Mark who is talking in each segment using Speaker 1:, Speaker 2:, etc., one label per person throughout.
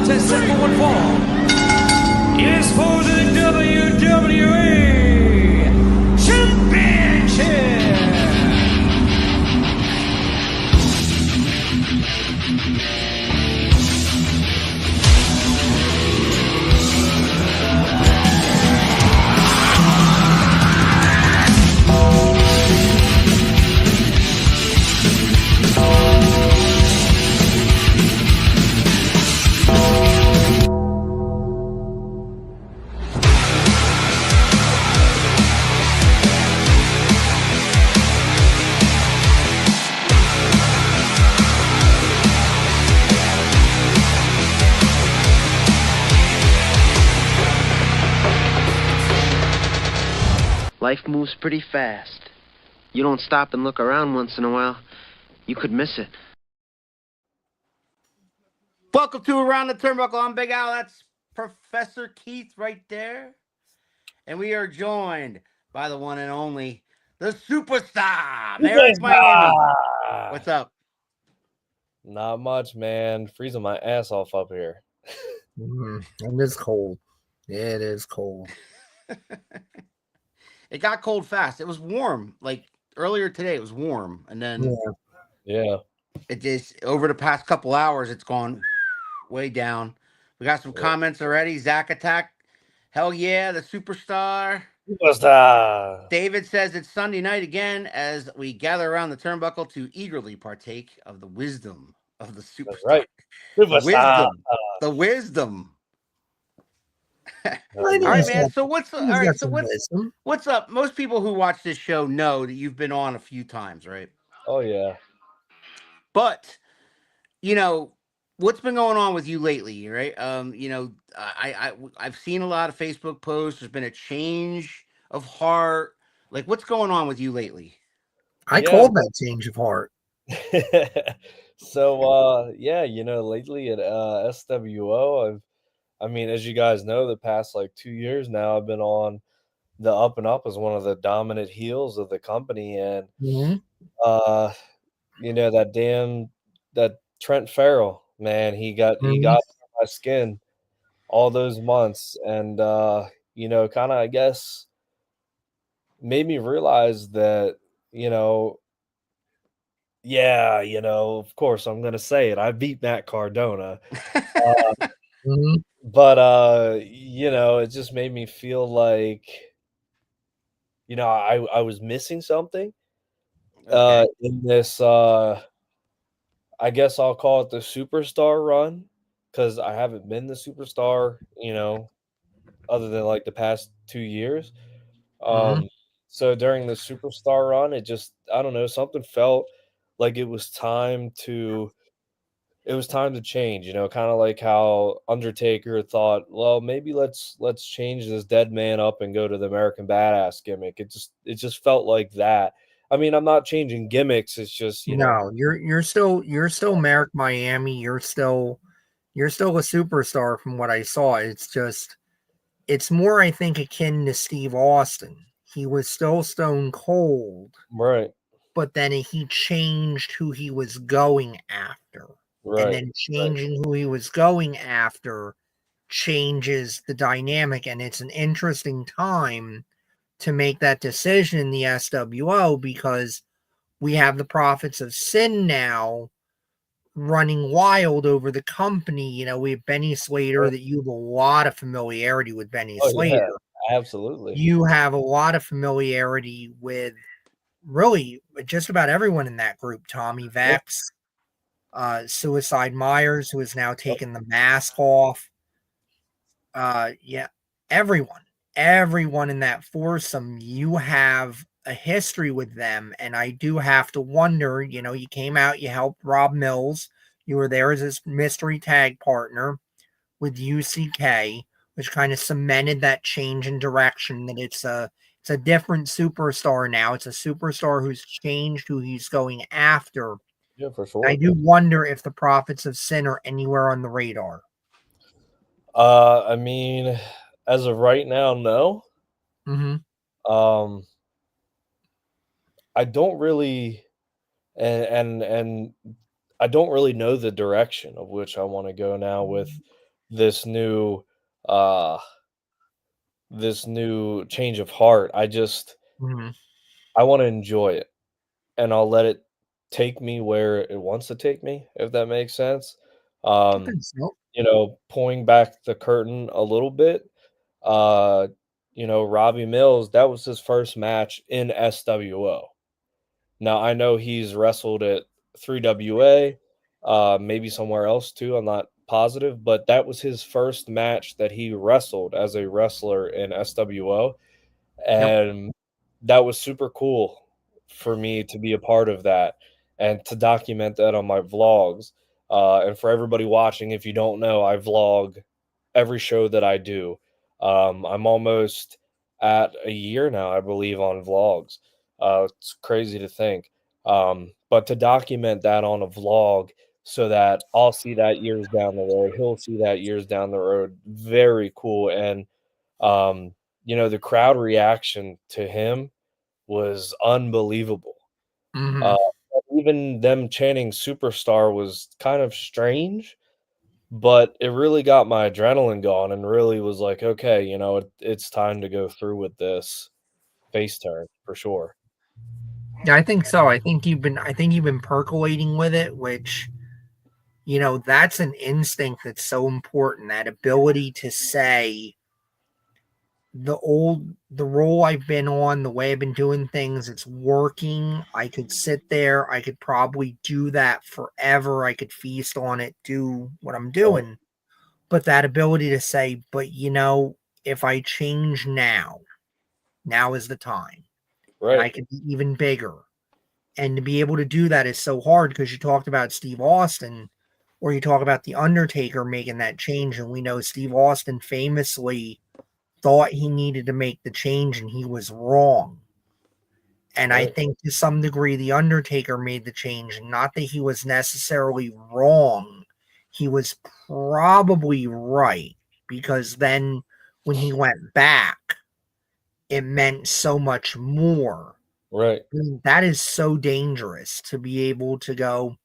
Speaker 1: contest set for one fall is for the WWE Championship.
Speaker 2: Life moves pretty fast. You don't stop and look around once in a while, you could miss it.
Speaker 3: Welcome to Around the Turnbuckle. I'm Big Al. That's Professor Keith right there. And we are joined by the one and only, the superstar, Merrick Miami. What's up?
Speaker 4: Not much, man. Freezing my ass off up here.
Speaker 5: It is cold. It is cold.
Speaker 3: It got cold fast. It was warm. Like earlier today, it was warm. And then
Speaker 4: Yeah.
Speaker 3: it just, over the past couple hours, it's gone way down. We got some comments already. Zach Attack. Hell yeah, the superstar.
Speaker 4: Superstar.
Speaker 3: David says it's Sunday night again as we gather around the turnbuckle to eagerly partake of the wisdom of the superstar.
Speaker 4: That's right. Superstar.
Speaker 3: The wisdom. All right, man. So what's up? Most people who watch this show know that you've been on a few times, right?
Speaker 4: Oh yeah.
Speaker 3: But you know what's been going on with you lately, right? I've seen a lot of Facebook posts. There's been a change of heart. Like, what's going on with you lately?
Speaker 5: I called that change of heart.
Speaker 4: So lately at SWO, I mean, as you guys know, the past like 2 years now, I've been on the up and up as one of the dominant heels of the company, and that Trent Farrell, man, he got under my skin all those months, and kind of, I guess, made me realize that, of course I'm gonna say it. I beat Matt Cardona. But it just made me feel like, I was missing something in this. I guess I'll call it the superstar run, because I haven't been the superstar, other than like the past 2 years. So during the superstar run, it just, I don't know, something felt like it was time to change, kind of like how Undertaker thought, well, maybe let's change this dead man up and go to the American Badass gimmick. It just felt like that. I mean, I'm not changing gimmicks. It's just,
Speaker 5: No, you're still Merrick Miami. You're still a superstar from what I saw. It's more, I think, akin to Steve Austin. He was still Stone Cold,
Speaker 4: right?
Speaker 5: But then he changed who he was going after.
Speaker 4: Right.
Speaker 5: And then changing who he was going after changes the dynamic. And it's an interesting time to make that decision in the SWO, because we have the Prophets of Sin now running wild over the company. We have Benny Slater, that you have a lot of familiarity with Benny Slater.
Speaker 4: Yeah, absolutely.
Speaker 5: You have a lot of familiarity with really just about everyone in that group. Tommy Vex. Suicide Myers, who has now taken the mask off. Everyone in that foursome, you have a history with them. And I do have to wonder, you came out, you helped Rob Mills. You were there as his mystery tag partner with UCK, which kind of cemented that change in direction, that it's a different superstar now. It's a superstar who's changed who he's going after.
Speaker 4: Yeah, for sure.
Speaker 5: I do wonder if the Prophets of Sin are anywhere on the radar.
Speaker 4: I mean, as of right now, no. I don't really, and I don't really know the direction of which I want to go now with this new uh this new change of heart.
Speaker 5: Mhm.
Speaker 4: I want to enjoy it, and I'll let it take me where it wants to take me, if that makes sense.
Speaker 5: I
Speaker 4: Um,
Speaker 5: think so.
Speaker 4: Pulling back the curtain a little bit, uh, Robbie Mills, that was his first match in SWO. Now I know he's wrestled at 3WA, maybe somewhere else too. I'm not positive, but that was his first match that he wrestled as a wrestler in SWO,
Speaker 5: Yep.
Speaker 4: and that was super cool for me to be a part of that and to document that on my vlogs. And for everybody watching, if you don't know, I vlog every show that I do. I'm almost at a year now, I believe, on vlogs. It's crazy to think. But to document that on a vlog so that I'll see that years down the road, he'll see that years down the road, very cool. And, um, the crowd reaction to him was unbelievable.
Speaker 5: Mhm.
Speaker 4: Uh, Even them chanting "Superstar" was kind of strange, but it really got my adrenaline going and really was like, "Okay, it's time to go through with this face turn for sure."
Speaker 5: Yeah, I think so. I think you've been percolating with it, which that's an instinct that's so important. That ability to say the role I've been on, the way I've been doing things, it's working. I could sit there, I could probably do that forever. I could feast on it, do what I'm
Speaker 4: Right,
Speaker 5: doing. But that ability to say, but if I change now is the time. And
Speaker 4: right,
Speaker 5: I could be even bigger. And to be able to do that is so hard because you talked about Steve Austin, or you talk about The Undertaker making that change. And we know Steve Austin famously thought he needed to make the change and he was wrong. And I
Speaker 4: right,
Speaker 5: think to some degree, The Undertaker made the change. Not that he was necessarily wrong, he was probably right because then when he went back, it meant so much more.
Speaker 4: right,
Speaker 5: I mean, that is so dangerous to be able to go,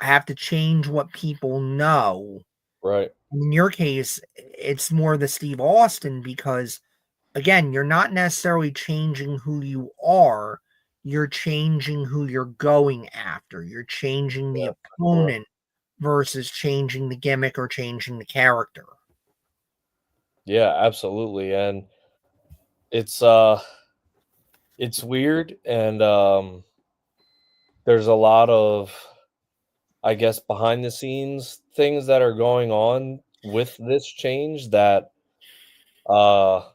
Speaker 5: I have to change what people know.
Speaker 4: right,
Speaker 5: In your case, it's more the Steve Austin because, again, you're not necessarily changing who you are, you're changing who you're going after. You're changing the
Speaker 4: yeah, for sure.
Speaker 5: opponent versus changing the gimmick or changing the character.
Speaker 4: Yeah, absolutely, and it's weird, and, there's a lot of, I guess, behind the scenes things that are going on with this change that, uh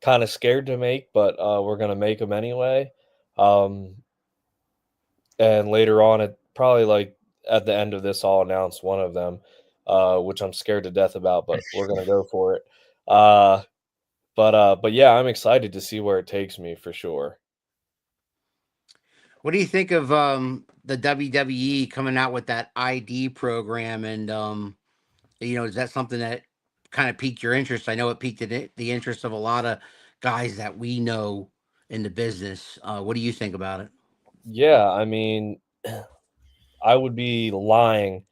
Speaker 4: kinda scared to make, but, we're gonna make them anyway. Um, and later on, probably, like, at the end of this, I'll announce one of them, which I'm scared to death about, but we're gonna go for it. Uh, but yeah, I'm excited to see where it takes me for sure.
Speaker 3: What do you think of the WWE coming out with that ID program? And is that something that kind of piqued your interest? I know it piqued the interest of a lot of guys that we know in the business. What do you think about it?
Speaker 4: Yeah, I mean, I would be lying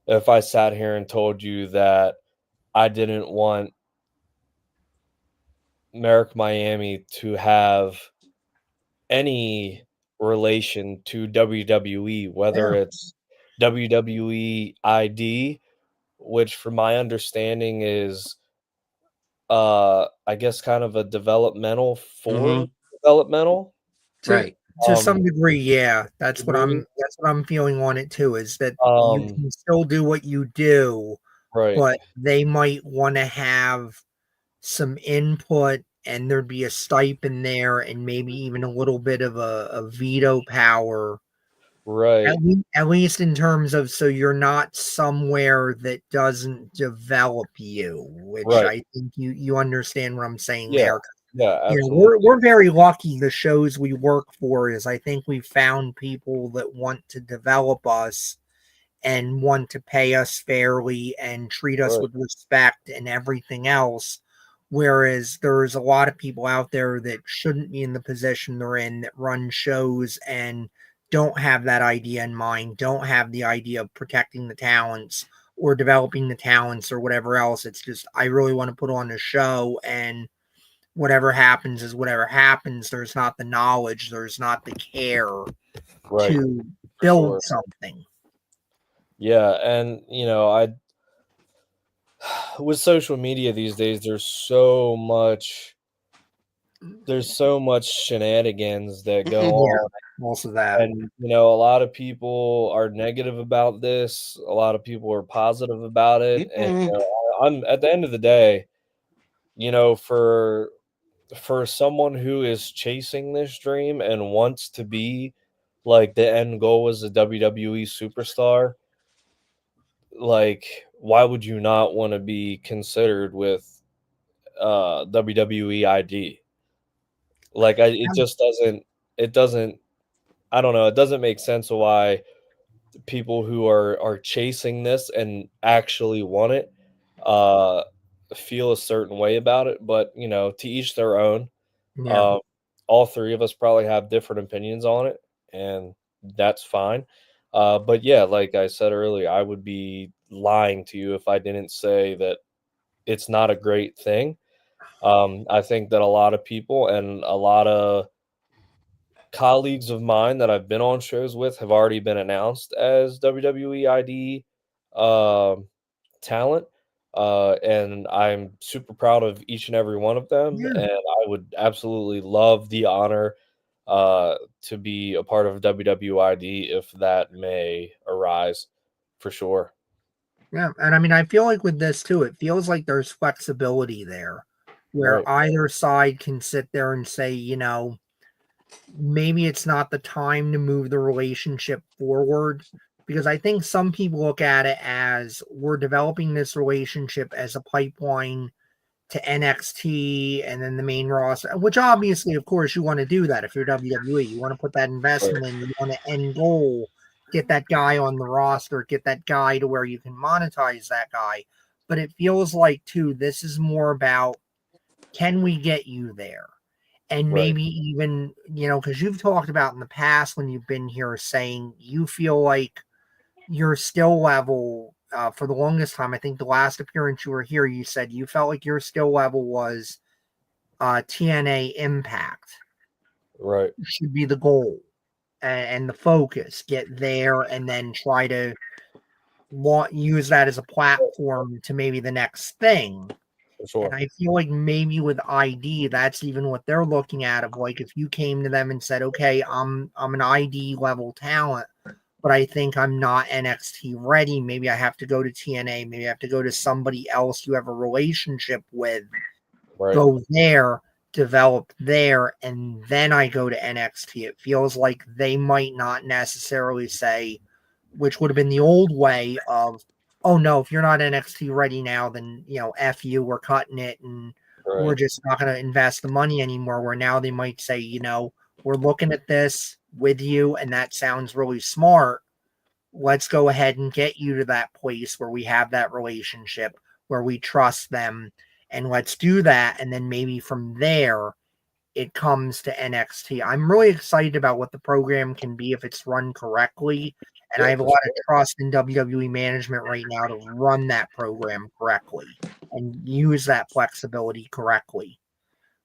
Speaker 4: if I sat here and told you that I didn't want Merrick Miami to have any relation to WWE, whether
Speaker 5: Yeah.
Speaker 4: it's WWE ID, which from my understanding is, I guess kind of a developmental
Speaker 3: Mm-hmm.
Speaker 4: for developmental,
Speaker 5: To
Speaker 3: Right.
Speaker 5: to some
Speaker 4: um,
Speaker 5: degree, yeah.
Speaker 4: degree.
Speaker 5: That's what I'm feeling on it too, is that you
Speaker 4: Um,
Speaker 5: can still do what you do,
Speaker 4: right,
Speaker 5: but they might want to have some input and there'd be a stipend there and maybe even a little bit of a veto power
Speaker 4: right,
Speaker 5: at least in terms of so you're not somewhere that doesn't develop you, which
Speaker 4: right.
Speaker 5: I think you understand what I'm saying
Speaker 4: Yeah,
Speaker 5: there.
Speaker 4: yeah,
Speaker 5: We're
Speaker 4: absolutely.
Speaker 5: we're very lucky the shows we work for is I think we found people that want to develop us and want to pay us fairly and treat us
Speaker 4: Right,
Speaker 5: with respect and everything else. Whereas there's a lot of people out there that shouldn't be in the position they're in that run shows and don't have that idea in mind, don't have the idea of protecting the talents, or developing the talents or whatever else. It's just I really want to put on a show, and whatever happens is whatever happens. There's not the knowledge, there's not the care
Speaker 4: Right.
Speaker 5: to
Speaker 4: For
Speaker 5: build
Speaker 4: sure.
Speaker 5: something.
Speaker 4: Yeah, and I with social media these days, there's so much shenanigans that go
Speaker 5: Yeah,
Speaker 4: on,
Speaker 5: most of that.
Speaker 4: and a lot of people are negative about this. A lot of people are positive about it, and I'm at the end of the day, for someone who is chasing this dream and wants to be like the end goal as a WWE superstar, like why would you not want to be considered with WWE ID? Like it just doesn't I don't know, it doesn't make sense why people who are chasing this and actually want it uh feel a certain way about it, but to each their own.
Speaker 5: Yeah.
Speaker 4: Um, all three of us probably have different opinions on it, and that's fine. But yeah, like I said earlier, I would be lying to you if I didn't say that it's not a great thing. I think that a lot of people and a lot of colleagues of mine that I've been on shows with have already been announced as WWE ID talent. And I'm super proud of each and every one of them.
Speaker 5: Yeah.
Speaker 4: And I would absolutely love the honor to be a part of WWID if that may arise for sure.
Speaker 5: Yeah. And I mean, I feel like with this too, it feels like there's flexibility there where
Speaker 4: Right.
Speaker 5: either side can sit there and say, maybe it's not the time to move the relationship forward. Because I think some people look at it as we're developing this relationship as a pipeline to NXT and then the main roster, which obviously, of course, you want to do that if you're WWE. You want to put that investment in, you want to end goal, get that guy on the roster, get that guy to where you can monetize that guy. But it feels like, too, this is more about can we get you there? And
Speaker 4: Right.
Speaker 5: maybe even, because you've talked about in the past when you've been here saying you feel like your skill level for the longest time. I think the last appearance you were here, you said you felt like your skill level was TNA Impact.
Speaker 4: Right.
Speaker 5: Should be the goal and the focus. Get there and then try to use that as a platform to maybe the next thing.
Speaker 4: For sure.
Speaker 5: And I feel like maybe with ID, that's even what they're looking at. Of like, if you came to them and said, "Okay, I'm an ID level talent, but I think I'm not NXT ready. Maybe I have to go to TNA. Maybe I have to go to somebody else you have a relationship with.
Speaker 4: Right.
Speaker 5: Go there, develop there, and then I go to NXT." It feels like they might not necessarily say, which would have been the old way of, "Oh no, if you're not NXT ready now, then F you, we're cutting it and we're
Speaker 4: Right.
Speaker 5: just not going to invest the money anymore." Where now they might say, we're looking at this with you, and that sounds really smart. Let's go ahead and get you to that place where we have that relationship, where we trust them, and let's do that. And then maybe from there, it comes to NXT. I'm really excited about what the program can be if it's run correctly. And I
Speaker 4: Yeah,
Speaker 5: have a
Speaker 4: for
Speaker 5: lot
Speaker 4: sure.
Speaker 5: of trust in WWE management right now to run that program correctly and use that flexibility correctly.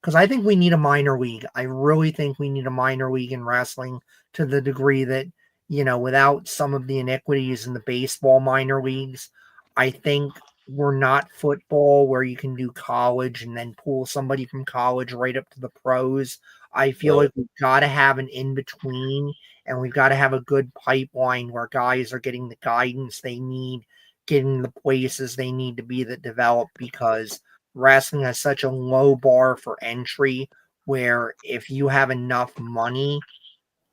Speaker 5: Because I think we need a minor league. I really think we need a minor league in wrestling to the degree that, without some of the iniquities in the baseball minor leagues, I think we're not football where you can do college and then pull somebody from college right up to the pros. I feel
Speaker 4: Right.
Speaker 5: like we've got to have an in between, and we've got to have a good pipeline where guys are getting the guidance they need, getting the places they need to be that develop, because wrestling has such a low bar for entry where if you have enough money,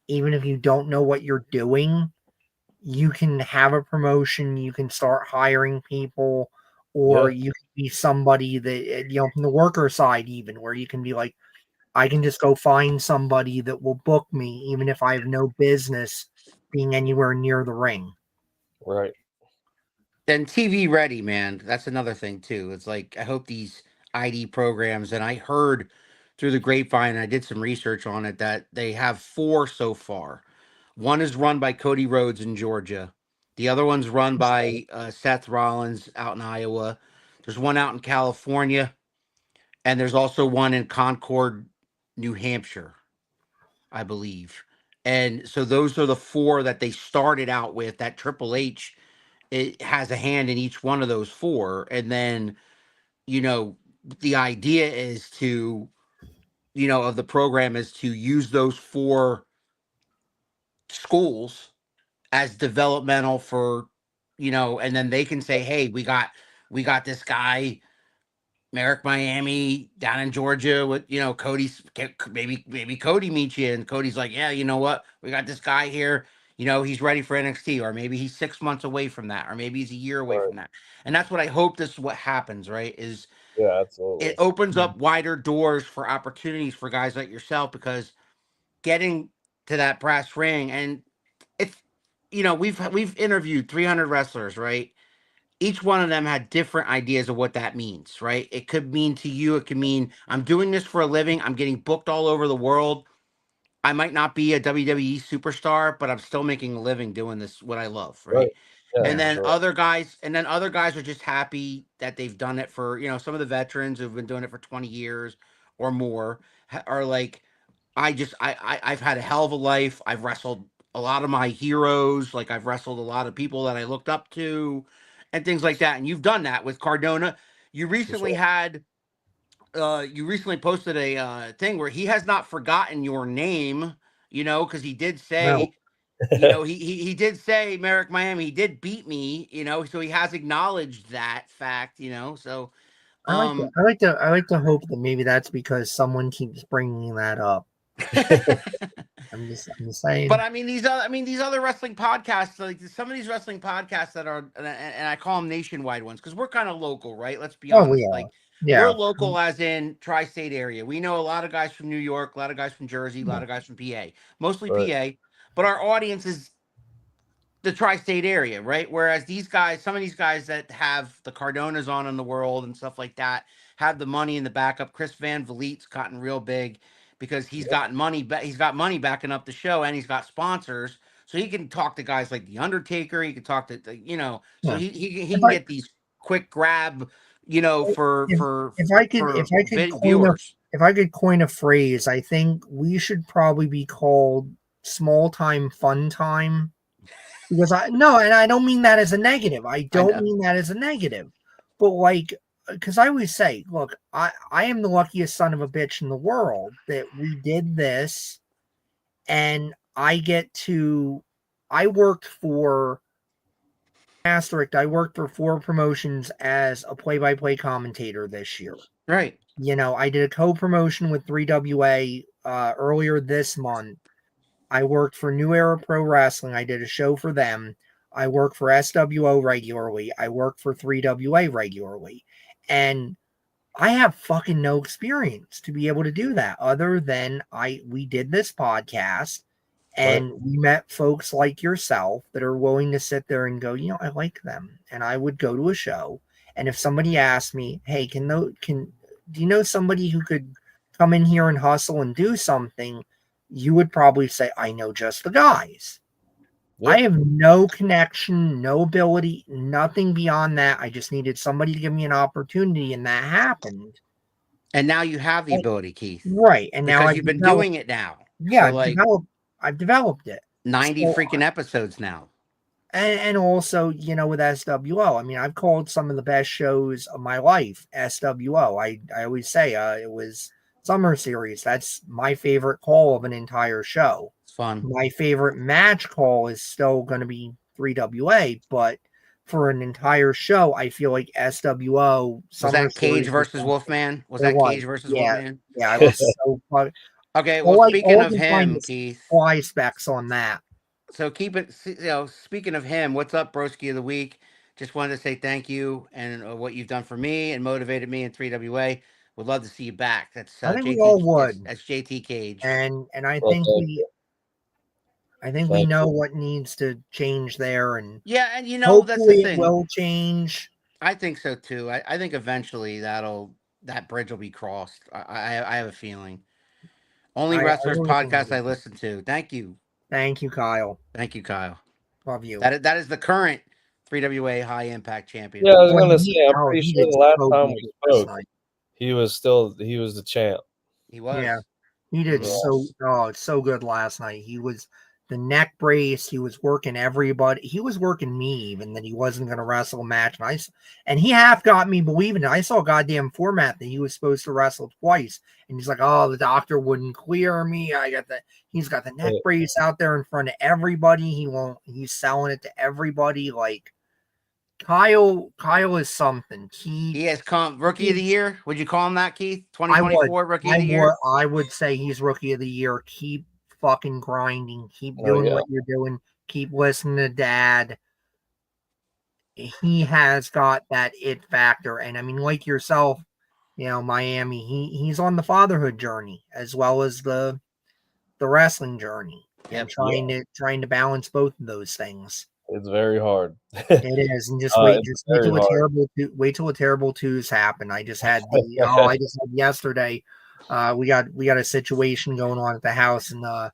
Speaker 5: even if you don't know what you're doing, you can have a promotion, you can start hiring people, or
Speaker 4: Yeah.
Speaker 5: you can be somebody that, from the worker side, even where you can be like, I can just go find somebody that will book me, even if I have no business being anywhere near the ring.
Speaker 4: Right.
Speaker 3: Then TV ready, man. That's another thing too. It's like I hope these ID programs, and I heard through the grapevine, and I did some research on it, that they have 4 so far. One is run by Cody Rhodes in Georgia. The other one's run by Seth Rollins out in Iowa. There's one out in California, and there's also one in Concord, New Hampshire, I believe. And so those are the four that they started out with. That Triple H, it has a hand in each one of those four. And then, you know, the idea is to, you know, of the program is to use those four schools as developmental for, you know, and then they can say, hey, we got this guy, Merrick Miami down in Georgia with, you know, maybe Cody meets you and Cody's like, yeah, you know what? We got this guy here. You know, he's ready for NXT, or maybe he's 6 months away from that, or maybe he's a year away
Speaker 4: Right.
Speaker 3: from that. And that's what I hope this is what happens, right? Is
Speaker 4: Yeah,
Speaker 3: it
Speaker 4: absolutely.
Speaker 3: opens up wider doors for opportunities for guys like yourself, because getting to that brass ring, and it's, you know, we've interviewed 300 wrestlers, right? Each one of them had different ideas of what that means, right? It could mean to you, it could mean I'm doing this for a living, I'm getting booked all over the world. I might not be a WWE superstar, but I'm still making a living doing this, what I love,
Speaker 4: Right.
Speaker 3: right?
Speaker 4: Yeah,
Speaker 3: And
Speaker 5: Yeah.
Speaker 4: for
Speaker 3: then
Speaker 4: sure.
Speaker 3: other guys are just happy that they've done it for, you know, some of the veterans who've been doing it for 20 years or more are like, I've had a hell of a life. I've wrestled a lot of my heroes, like I've wrestled a lot of people that I looked up to and things like that. And you've done that with Cardona. You
Speaker 4: For
Speaker 3: recently
Speaker 4: sure.
Speaker 3: had you recently posted a thing where he has not forgotten your name, you know, because he did
Speaker 5: No,
Speaker 3: say, you know, he did say Merrick Miami, he did beat me, you know, so he has acknowledged that fact, you know. So um
Speaker 5: I like to hope that maybe that's because someone keeps bringing that up. I'm just
Speaker 3: But
Speaker 5: saying.
Speaker 3: these other wrestling podcasts, like some of these wrestling podcasts that are, and I call them nationwide ones, because we're kind of local, right? Let's be
Speaker 5: Oh, we
Speaker 3: honest.
Speaker 5: are.
Speaker 3: Like we're
Speaker 5: Yeah.
Speaker 3: local, as in tri-state area. We know a lot of guys from New York, a lot of guys from Jersey, a lot
Speaker 5: Yeah.
Speaker 3: of guys from PA, mostly
Speaker 4: Right.
Speaker 3: PA. But our audience is the tri-state area, right? Whereas these guys, some of these guys that have the Cardonas on in the world and stuff like that, have the money in the backup. Chris Van Vliet's gotten real big because he's
Speaker 4: Yep.
Speaker 3: gotten money. He's got money backing up the show, and he's got sponsors, so he can talk to guys like the Undertaker. He can talk to you know, so
Speaker 5: Yeah.
Speaker 3: he
Speaker 5: If
Speaker 3: can
Speaker 5: I
Speaker 3: get these quick grab, you know,
Speaker 5: if if I could coin a
Speaker 3: viewers.
Speaker 5: if I could coin a phrase, I think we should probably be called small time fun time. Because I no, and I don't mean that as a negative. I
Speaker 3: I
Speaker 5: don't
Speaker 3: know,
Speaker 5: mean that as a negative. But like, because I always say, look, I am the luckiest son of a bitch in the world that we did this, and I get to. I worked for asterisk. I worked for 4 promotions as a play-by-play commentator this year.
Speaker 3: right?
Speaker 5: You know, I did a co-promotion with 3WA earlier this month. I worked for New Era Pro Wrestling. I did a show for them. I work for SWO regularly. I work for 3WA regularly. And I have fucking no experience to be able to do that other than we did this podcast
Speaker 4: Right.
Speaker 5: and we met folks like yourself that are willing to sit there and go, you know, I like them. And I would go to a show. And if somebody asked me, hey, do you know somebody who could come in here and hustle and do something? You would probably say, I know just the guys. I
Speaker 4: Yep.
Speaker 5: have no connection, no ability, nothing beyond that. I just needed somebody to give me an opportunity, and that happened.
Speaker 3: And now you have the
Speaker 5: And-
Speaker 3: ability, Keith,
Speaker 5: right. And now
Speaker 3: because
Speaker 5: I've
Speaker 3: you've been
Speaker 5: developed
Speaker 3: doing it now.
Speaker 5: yeah,
Speaker 3: So like
Speaker 5: I've developed it.
Speaker 3: 90
Speaker 5: So
Speaker 3: freaking episodes now.
Speaker 5: and also, you know, with SWO, I mean, I've called some of the best shows of my life, SWO. I always say it was Summer Series. That's my favorite call of an entire show.
Speaker 3: It's fun.
Speaker 5: My favorite match call is still going to be 3WA, but for an entire show, I feel like SWO
Speaker 3: Was
Speaker 5: Summer
Speaker 3: that Cage
Speaker 5: Series was
Speaker 3: versus Wolfman? Was
Speaker 5: it
Speaker 3: that
Speaker 5: was.
Speaker 3: Cage versus
Speaker 5: Yeah,
Speaker 3: Wolfman?
Speaker 5: yeah, I was so fun.
Speaker 3: Okay, well, speaking
Speaker 5: All I
Speaker 3: of
Speaker 5: can find
Speaker 3: him,
Speaker 5: is
Speaker 3: Keith.
Speaker 5: fly specs on that.
Speaker 3: So keep it. You know, speaking of him, what's up, Broski of the week? Just wanted to say thank you and what you've done for me and motivated me in 3WA. Would love to see you back. That's
Speaker 5: I think we
Speaker 3: JT.
Speaker 5: all would,
Speaker 3: That's JT Cage.
Speaker 5: and
Speaker 4: Well,
Speaker 5: I think we
Speaker 4: thank
Speaker 5: know
Speaker 4: you.
Speaker 5: what needs to change there, and
Speaker 3: Yeah, and you know that's the
Speaker 5: hopefully it
Speaker 3: thing.
Speaker 5: will change.
Speaker 3: I think so too. I think eventually that bridge will be crossed. I have a feeling. Only
Speaker 5: I
Speaker 3: wrestlers
Speaker 5: really think
Speaker 3: podcast
Speaker 5: it
Speaker 3: I
Speaker 5: will.
Speaker 3: listen to. Thank you.
Speaker 5: Thank you, Kyle.
Speaker 3: Thank you, Kyle.
Speaker 5: Love you.
Speaker 3: That is the current 3WA High Impact champion.
Speaker 4: Yeah, I was
Speaker 5: Boy,
Speaker 4: gonna say, I'm pretty
Speaker 5: he
Speaker 4: sure
Speaker 5: did
Speaker 4: the last
Speaker 5: so
Speaker 4: time
Speaker 5: good
Speaker 4: we
Speaker 5: last
Speaker 4: spoke,
Speaker 5: night.
Speaker 4: he was the champ.
Speaker 3: He was.
Speaker 5: Yeah, he did
Speaker 3: Mhm.
Speaker 5: so good last night. He was the neck brace. He was working everybody. He was working me even that he wasn't going to wrestle a match. And he half got me believing it. I saw a goddamn format that he was supposed to wrestle twice, and he's like, "Oh, the doctor wouldn't clear me. He's got the neck brace out there in front of everybody. He's selling it to everybody like." Kyle is something.
Speaker 3: He has come rookie of the year. Would you call him that, Keith?
Speaker 5: I would.
Speaker 3: 2024 rookie of the year.
Speaker 5: I would say he's rookie of the year. Keep fucking grinding. Keep
Speaker 4: Oh,
Speaker 5: doing
Speaker 4: yeah.
Speaker 5: what you're doing. Keep listening to Dad. He has got that it factor, and I mean, like yourself, Miami. He's on the fatherhood journey as well as the wrestling journey, and
Speaker 3: Yep.
Speaker 5: trying to balance both of those things.
Speaker 4: It's very hard.
Speaker 5: It is, and just
Speaker 4: It's
Speaker 5: wait
Speaker 4: very
Speaker 5: till
Speaker 4: hard.
Speaker 5: wait till a terrible twos happen. I just had yesterday. We got a situation going on at the house, and I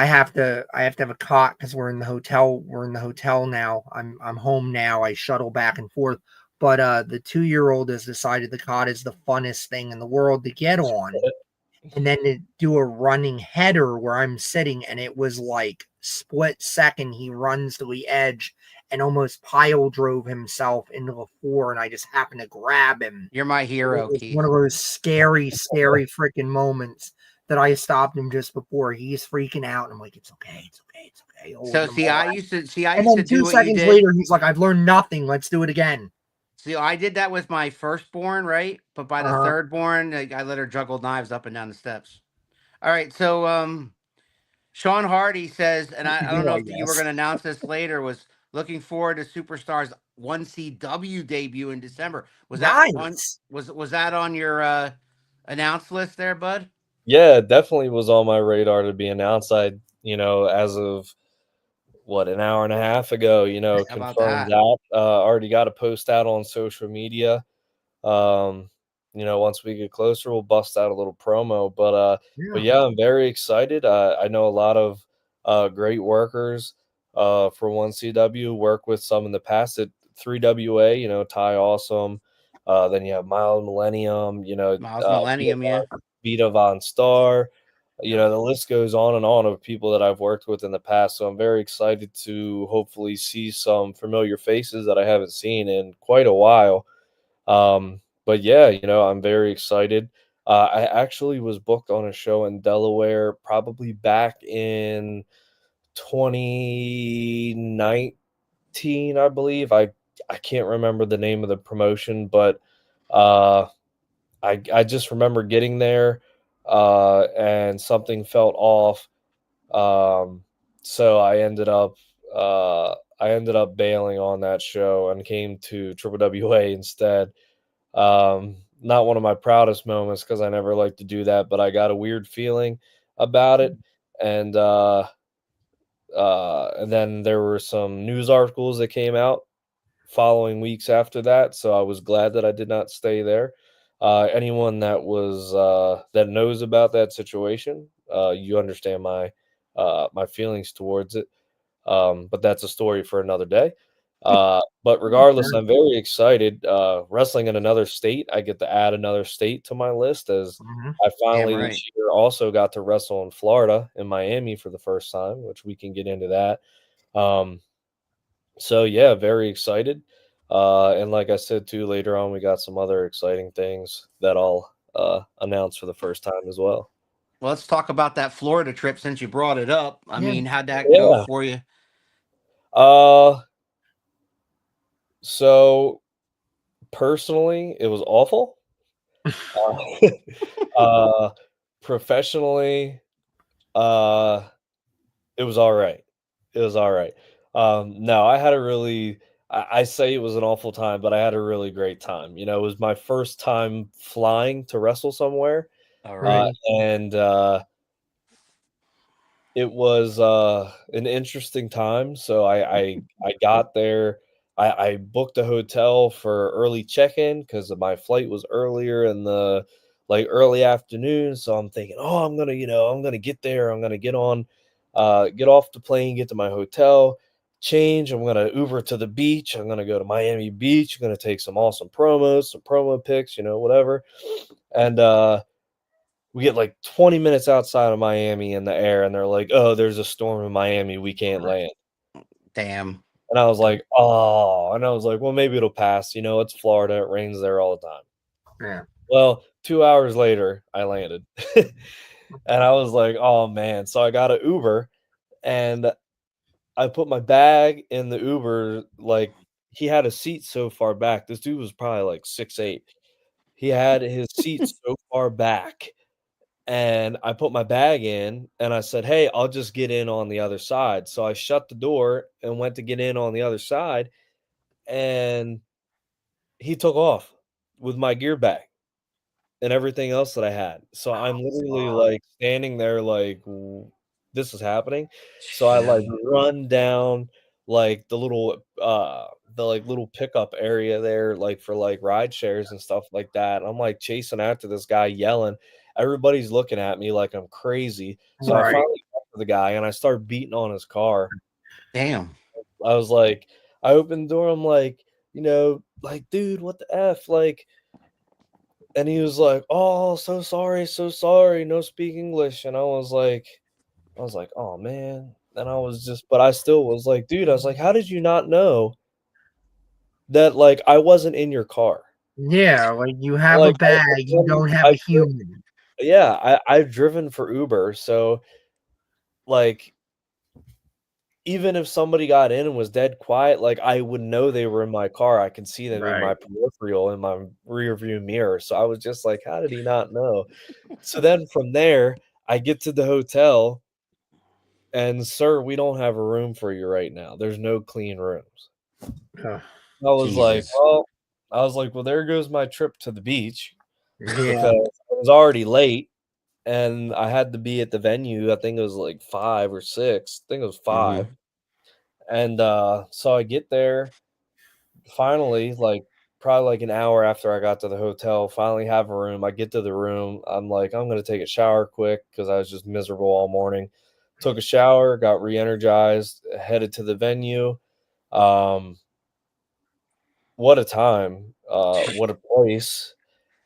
Speaker 5: have to have a cot because we're in the hotel. We're in the hotel now. I'm home now. I shuttle back and forth, but the 2-year-old has decided the cot is the funnest thing in the world to get on. And then to do a running header where I'm sitting, and it was like split second. He runs to the edge and almost pile drove himself into the floor, and I just happened to grab him.
Speaker 3: You're my hero,
Speaker 5: It was
Speaker 3: Keith.
Speaker 5: one of those scary freaking moments that I stopped him just before. He's freaking out, and I'm like, it's okay.
Speaker 3: So see, I used to
Speaker 5: And then
Speaker 3: do
Speaker 5: 2
Speaker 3: what you
Speaker 5: seconds
Speaker 3: did.
Speaker 5: later, he's like, I've learned nothing. Let's do it again.
Speaker 3: See, I did that with my firstborn, right? But by the third born, I let her juggle knives up and down the steps. All right, so Sean Hardy says, and I don't know
Speaker 5: I
Speaker 3: if you were
Speaker 5: guess.
Speaker 3: going to announce this later, was looking forward to Superstar's 1CW debut in December. Was that on
Speaker 5: Nice.
Speaker 3: was that on your announce list there, bud?
Speaker 4: Yeah, it definitely was on my radar to be announced. As of an hour and a half ago,
Speaker 3: How about
Speaker 4: confirmed
Speaker 3: that?
Speaker 4: that. Already got a post out on social media. Once we get closer, we'll bust out a little promo. But yeah, I'm very excited. I know a lot of great workers for 1CW, work with some in the past at 3WA, Ty Awesome. Then you have Miles Millennium,
Speaker 3: Miles Millennium, yeah.
Speaker 4: Vita Von Star. The list goes on and on of people that I've worked with in the past. So I'm very excited to hopefully see some familiar faces that I haven't seen in quite a while. But yeah, I'm very excited. I actually was booked on a show in Delaware probably back in 2019, I believe. I can't remember the name of the promotion, but I just remember getting there and something felt off. So I ended up bailing on that show and came to Triple WA instead. Not one of my proudest moments because I never like to do that, but I got a weird feeling about it. And then there were some news articles that came out following weeks after that. So I was glad that I did not stay there. Anyone that knows about that situation, you understand my feelings towards it. But that's a story for another day. But regardless, I'm very excited. Wrestling in another state, I get to add another state to my list as I finally
Speaker 3: right.
Speaker 4: this year also got to wrestle in Florida, in Miami for the first time, which we can get into that. So yeah, very excited. And like I said too, later on we got some other exciting things that I'll announce for the first time as well.
Speaker 3: Well, let's talk about that Florida trip since you brought it up. I
Speaker 5: Yeah.
Speaker 3: mean, how'd that go
Speaker 4: Yeah.
Speaker 3: for you?
Speaker 4: So personally, it was awful. Professionally, it was all right. It was all right. No, I had a really, I say it was an awful time, but I had a really great time. It was my first time flying to wrestle somewhere.
Speaker 3: All right.
Speaker 4: And it was an interesting time. So I got there. I booked a hotel for early check-in because my flight was earlier in the early afternoon. So I'm thinking, oh, I'm gonna get there. I'm gonna get off the plane, get to my hotel. change. I'm gonna Uber to the beach. I'm gonna go to Miami Beach. I'm gonna take some awesome promos, some promo pics, whatever. And we get like 20 minutes outside of Miami in the air, and they're like, "Oh, there's a storm in Miami. We can't land."
Speaker 3: Damn.
Speaker 4: And I was like, "Oh," and I was like, "Well, maybe it'll pass. It's Florida. It rains there all the time."
Speaker 5: Yeah.
Speaker 4: Well, 2 hours later, I landed. And I was like, "Oh, man." So I got an Uber, and I put my bag in the Uber, like, he had a seat so far back. This dude was probably like 6'8". He had his seat so far back, and I put my bag in, and I said, "Hey, I'll just get in on the other side." So I shut the door and went to get in on the other side, and he took off with my gear bag and everything else that I had. So I'm literally, like, standing there like, "W this is happening?" So I, like, run down, like, the little pickup area there, like, for, like, ride shares and stuff like that. I'm, like, chasing after this guy yelling. Everybody's looking at me like I'm crazy. So I
Speaker 5: Right.
Speaker 4: finally got to the guy, and I start beating on his car.
Speaker 3: Damn.
Speaker 4: I was like I opened the door, I'm like, "Dude, what the F?" Like, and he was like, "Oh, so sorry, no speak English." And I was like, "Oh, man." And but I still was like, "Dude," I was like, "How did you not know that, like, I wasn't in your car?"
Speaker 5: Yeah, like you have a
Speaker 4: Like,
Speaker 5: bag, you don't have a human.
Speaker 4: I've driven for Uber, so, like, even if somebody got in and was dead quiet, like, I would know they were in my car. I can see them in my
Speaker 5: Right.
Speaker 4: peripheral, in my rear view mirror. So I was just like, "How did he not know?" So then from there, I get to the hotel, and, "Sir, we don't have a room for you right now. There's no clean rooms."
Speaker 5: Ugh,
Speaker 4: I was like,
Speaker 3: Jesus.
Speaker 4: "Well," "there goes my trip to the beach,"
Speaker 5: yeah.
Speaker 4: because I was already late, and I had to be at the venue. I think it was like 5 or 6. I think it was 5.
Speaker 3: Mhm.
Speaker 4: And, so I get there, finally, like, probably, like, an hour after I got to the hotel, finally have a room. I get to the room, I'm like, "I'm gonna take a shower quick," because I was just miserable all morning. Took a shower, got re-energized, headed to the venue. Um, what a time, what a place.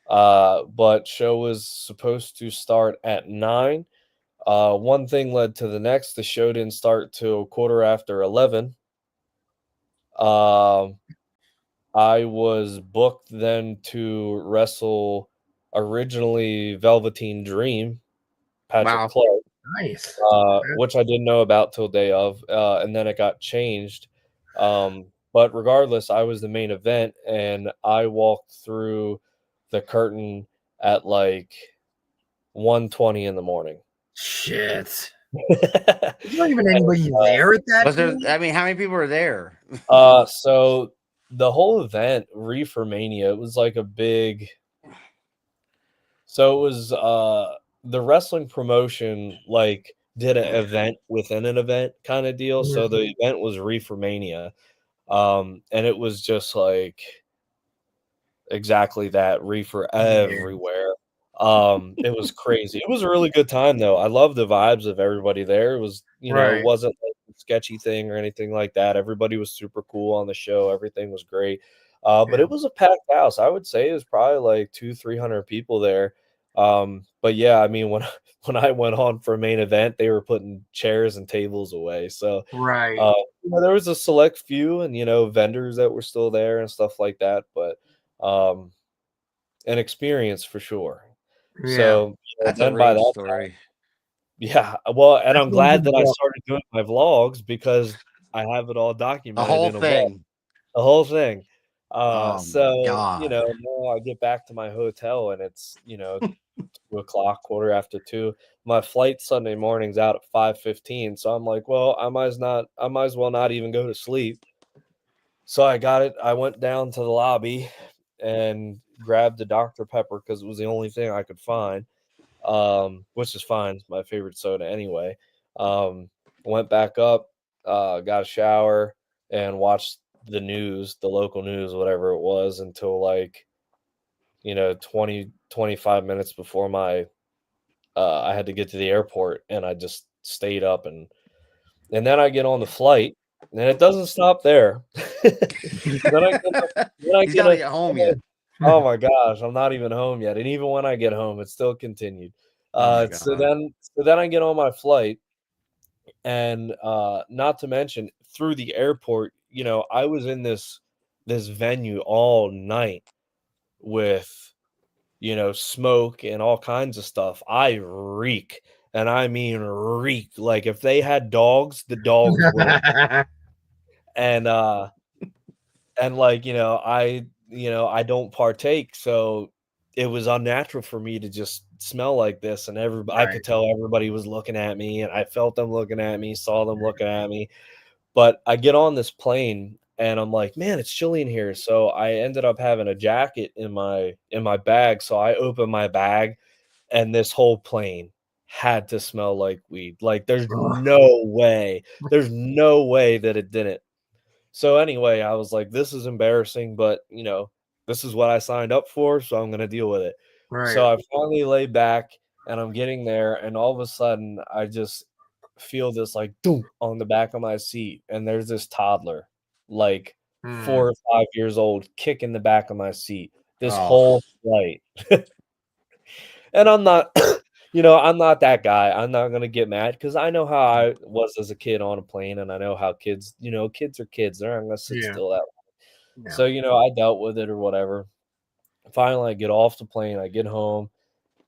Speaker 4: But show was supposed to start at 9. One thing led to the next. The show didn't start till quarter after 11. Um I was booked then to wrestle originally Velveteen Dream, Patrick
Speaker 3: Wow.
Speaker 4: Clark,
Speaker 5: Nice.
Speaker 4: which I didn't know about till day of, and then it got changed. But regardless, I was the main event, and I walked through the curtain at like 1:20 in the morning.
Speaker 5: Shit. There's not even anybody
Speaker 4: And,
Speaker 5: there at that
Speaker 3: Was there?
Speaker 5: point?
Speaker 3: I mean, how many people were there?
Speaker 4: so the whole event, Reefer Mania, it was like a big. So it was the wrestling promotion like did an event within an event kind of deal. So
Speaker 5: Mhm.
Speaker 4: the event was Reefer Mania. And it was just like exactly that, reefer
Speaker 5: Yeah.
Speaker 4: everywhere. It was crazy. It was a really good time though. I love the vibes of everybody there. It was, it
Speaker 5: Right.
Speaker 4: wasn't like a sketchy thing or anything like that. Everybody was super cool on the show. Everything was great. But
Speaker 5: Yeah.
Speaker 4: it was a packed house. I would say it was probably like 200-300 people there. But yeah, I mean, when when I went on for a main event, they were putting chairs and tables away. So
Speaker 5: Right.
Speaker 4: uh, there was a select few and vendors that were still there and stuff like that. But um, an experience for sure.
Speaker 5: Yeah.
Speaker 4: So,
Speaker 3: That's a
Speaker 4: then by
Speaker 3: great
Speaker 4: that
Speaker 3: story.
Speaker 4: yeah, well, and
Speaker 5: That's
Speaker 4: I'm
Speaker 5: one
Speaker 4: glad
Speaker 5: good
Speaker 4: that I
Speaker 5: look.
Speaker 4: started doing my vlogs because I have it all
Speaker 3: The
Speaker 4: documented
Speaker 3: whole
Speaker 4: in a vlog,
Speaker 3: thing.
Speaker 4: the whole thing.
Speaker 3: Oh my
Speaker 4: So,
Speaker 3: god.
Speaker 4: now I get back to my hotel and it's, 2 o'clock, quarter after 2. My flight Sunday morning's out at 5:15, so I'm like, "Well, I might as well not even go to sleep." So I got it. I went down to the lobby and grabbed a Dr. Pepper because it was the only thing I could find, which is fine. It's my favorite soda anyway. Um, Went back up, got a shower, and watched the news, the local news, whatever it was, until like 20-25 minutes before I had to get to the airport, and I just stayed up and then I get on the flight. And it doesn't stop there. Then I get
Speaker 3: He's got to get home yet.
Speaker 4: oh my gosh, I'm not even home yet, and even when I get home, it still continued.
Speaker 3: Oh my
Speaker 4: So
Speaker 3: God.
Speaker 4: then I get on my flight, and not to mention through the airport, I was in this venue all night with smoke and all kinds of stuff. I reek, and I mean reek. Like if they had dogs, the dogs were. And like I don't partake, so it was unnatural for me to just smell like this, and I
Speaker 5: Right.
Speaker 4: could tell everybody was looking at me, and I felt them looking at me, saw them looking at me. But I get on this plane, and I'm like, man, it's chilly in here. So I ended up having a jacket in my bag. So I opened my bag, and this whole plane had to smell like weed. Like there's no way that it didn't. So anyway, I was like, this is embarrassing, but this is what I signed up for, so I'm gonna deal with it.
Speaker 5: Right.
Speaker 4: So I finally lay back, and I'm getting there, and all of a sudden I just feel this like doom on the back of my seat, and there's this toddler, like 4 or 5 years old, kicking the back of my seat this
Speaker 3: Oh.
Speaker 4: whole flight. And I'm not I'm not that guy. I'm not gonna get mad because I know how I was as a kid on a plane, and I know how kids, kids are kids. They're not gonna sit
Speaker 5: Yeah.
Speaker 4: still that long.
Speaker 5: Yeah.
Speaker 4: So, I dealt with it or whatever. Finally, I get off the plane, I get home,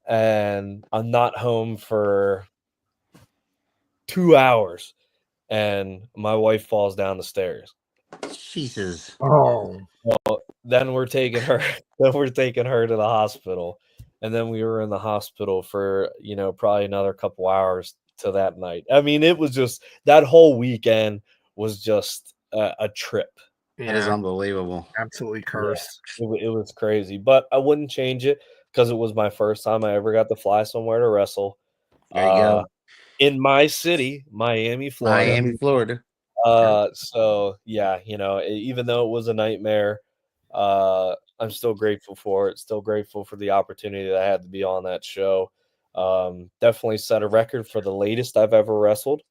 Speaker 4: and I'm not home for 2 hours, and my wife falls down the stairs.
Speaker 3: Jesus.
Speaker 5: Oh.
Speaker 4: Then we're taking her to the hospital, and then we were in the hospital for, probably another couple hours to that night. I mean, it was just that whole weekend was just a trip.
Speaker 3: That is
Speaker 5: Yeah.
Speaker 3: unbelievable.
Speaker 5: Absolutely cursed.
Speaker 4: It was crazy, but I wouldn't change it because it was my first time I ever got to fly somewhere to wrestle.
Speaker 3: There you go.
Speaker 4: In my city, Miami, Florida.
Speaker 3: Miami, Florida.
Speaker 4: So yeah, even though it was a nightmare, I'm still grateful for it. Still grateful for the opportunity that I had to be on that show. Definitely set a record for the latest I've ever wrestled.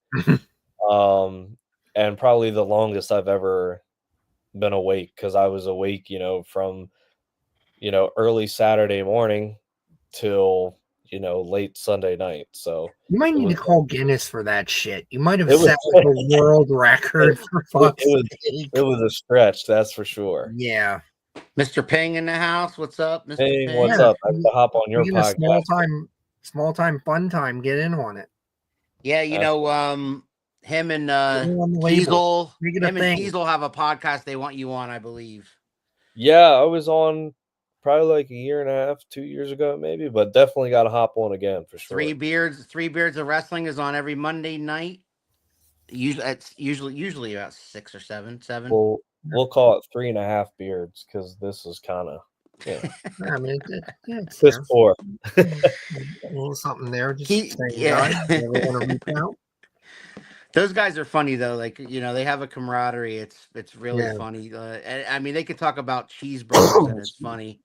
Speaker 4: And probably the longest I've ever been awake, because I was awake, from early Saturday morning till late Sunday night. So
Speaker 5: You might need to
Speaker 4: was-
Speaker 5: call Guinness for that shit. You might have
Speaker 4: It was-
Speaker 5: set like a world record for fuck's sake.
Speaker 4: it was a stretch, that's for sure.
Speaker 5: Yeah.
Speaker 3: Mr. Ping in the house. What's up, Mr.
Speaker 4: Hey,
Speaker 3: Ping?
Speaker 4: what's
Speaker 5: Yeah.
Speaker 4: up? I have to hop on your
Speaker 5: Speaking of
Speaker 4: podcast.
Speaker 5: small time, fun time, get in on it.
Speaker 3: Yeah, him and Diesel.
Speaker 5: Make it a
Speaker 3: Him and
Speaker 5: thing.
Speaker 3: Diesel have a podcast they want you on, I believe.
Speaker 4: Yeah, I was on probably like a year and a half, 2 years ago, maybe, but definitely got to hop on again for sure.
Speaker 3: Three Beards of Wrestling is on every Monday night. Usually about 6 or 7.
Speaker 4: We'll call it 3.5 beards, because this is kind of
Speaker 5: I mean, it's
Speaker 4: piss poor.
Speaker 5: a little something there. Just
Speaker 3: yeah.
Speaker 5: Never want to reach out.
Speaker 3: Those guys are funny though. Like they have a camaraderie. It's really
Speaker 5: Yeah.
Speaker 3: funny. And, I mean, they could talk about cheeseburgers and it's funny.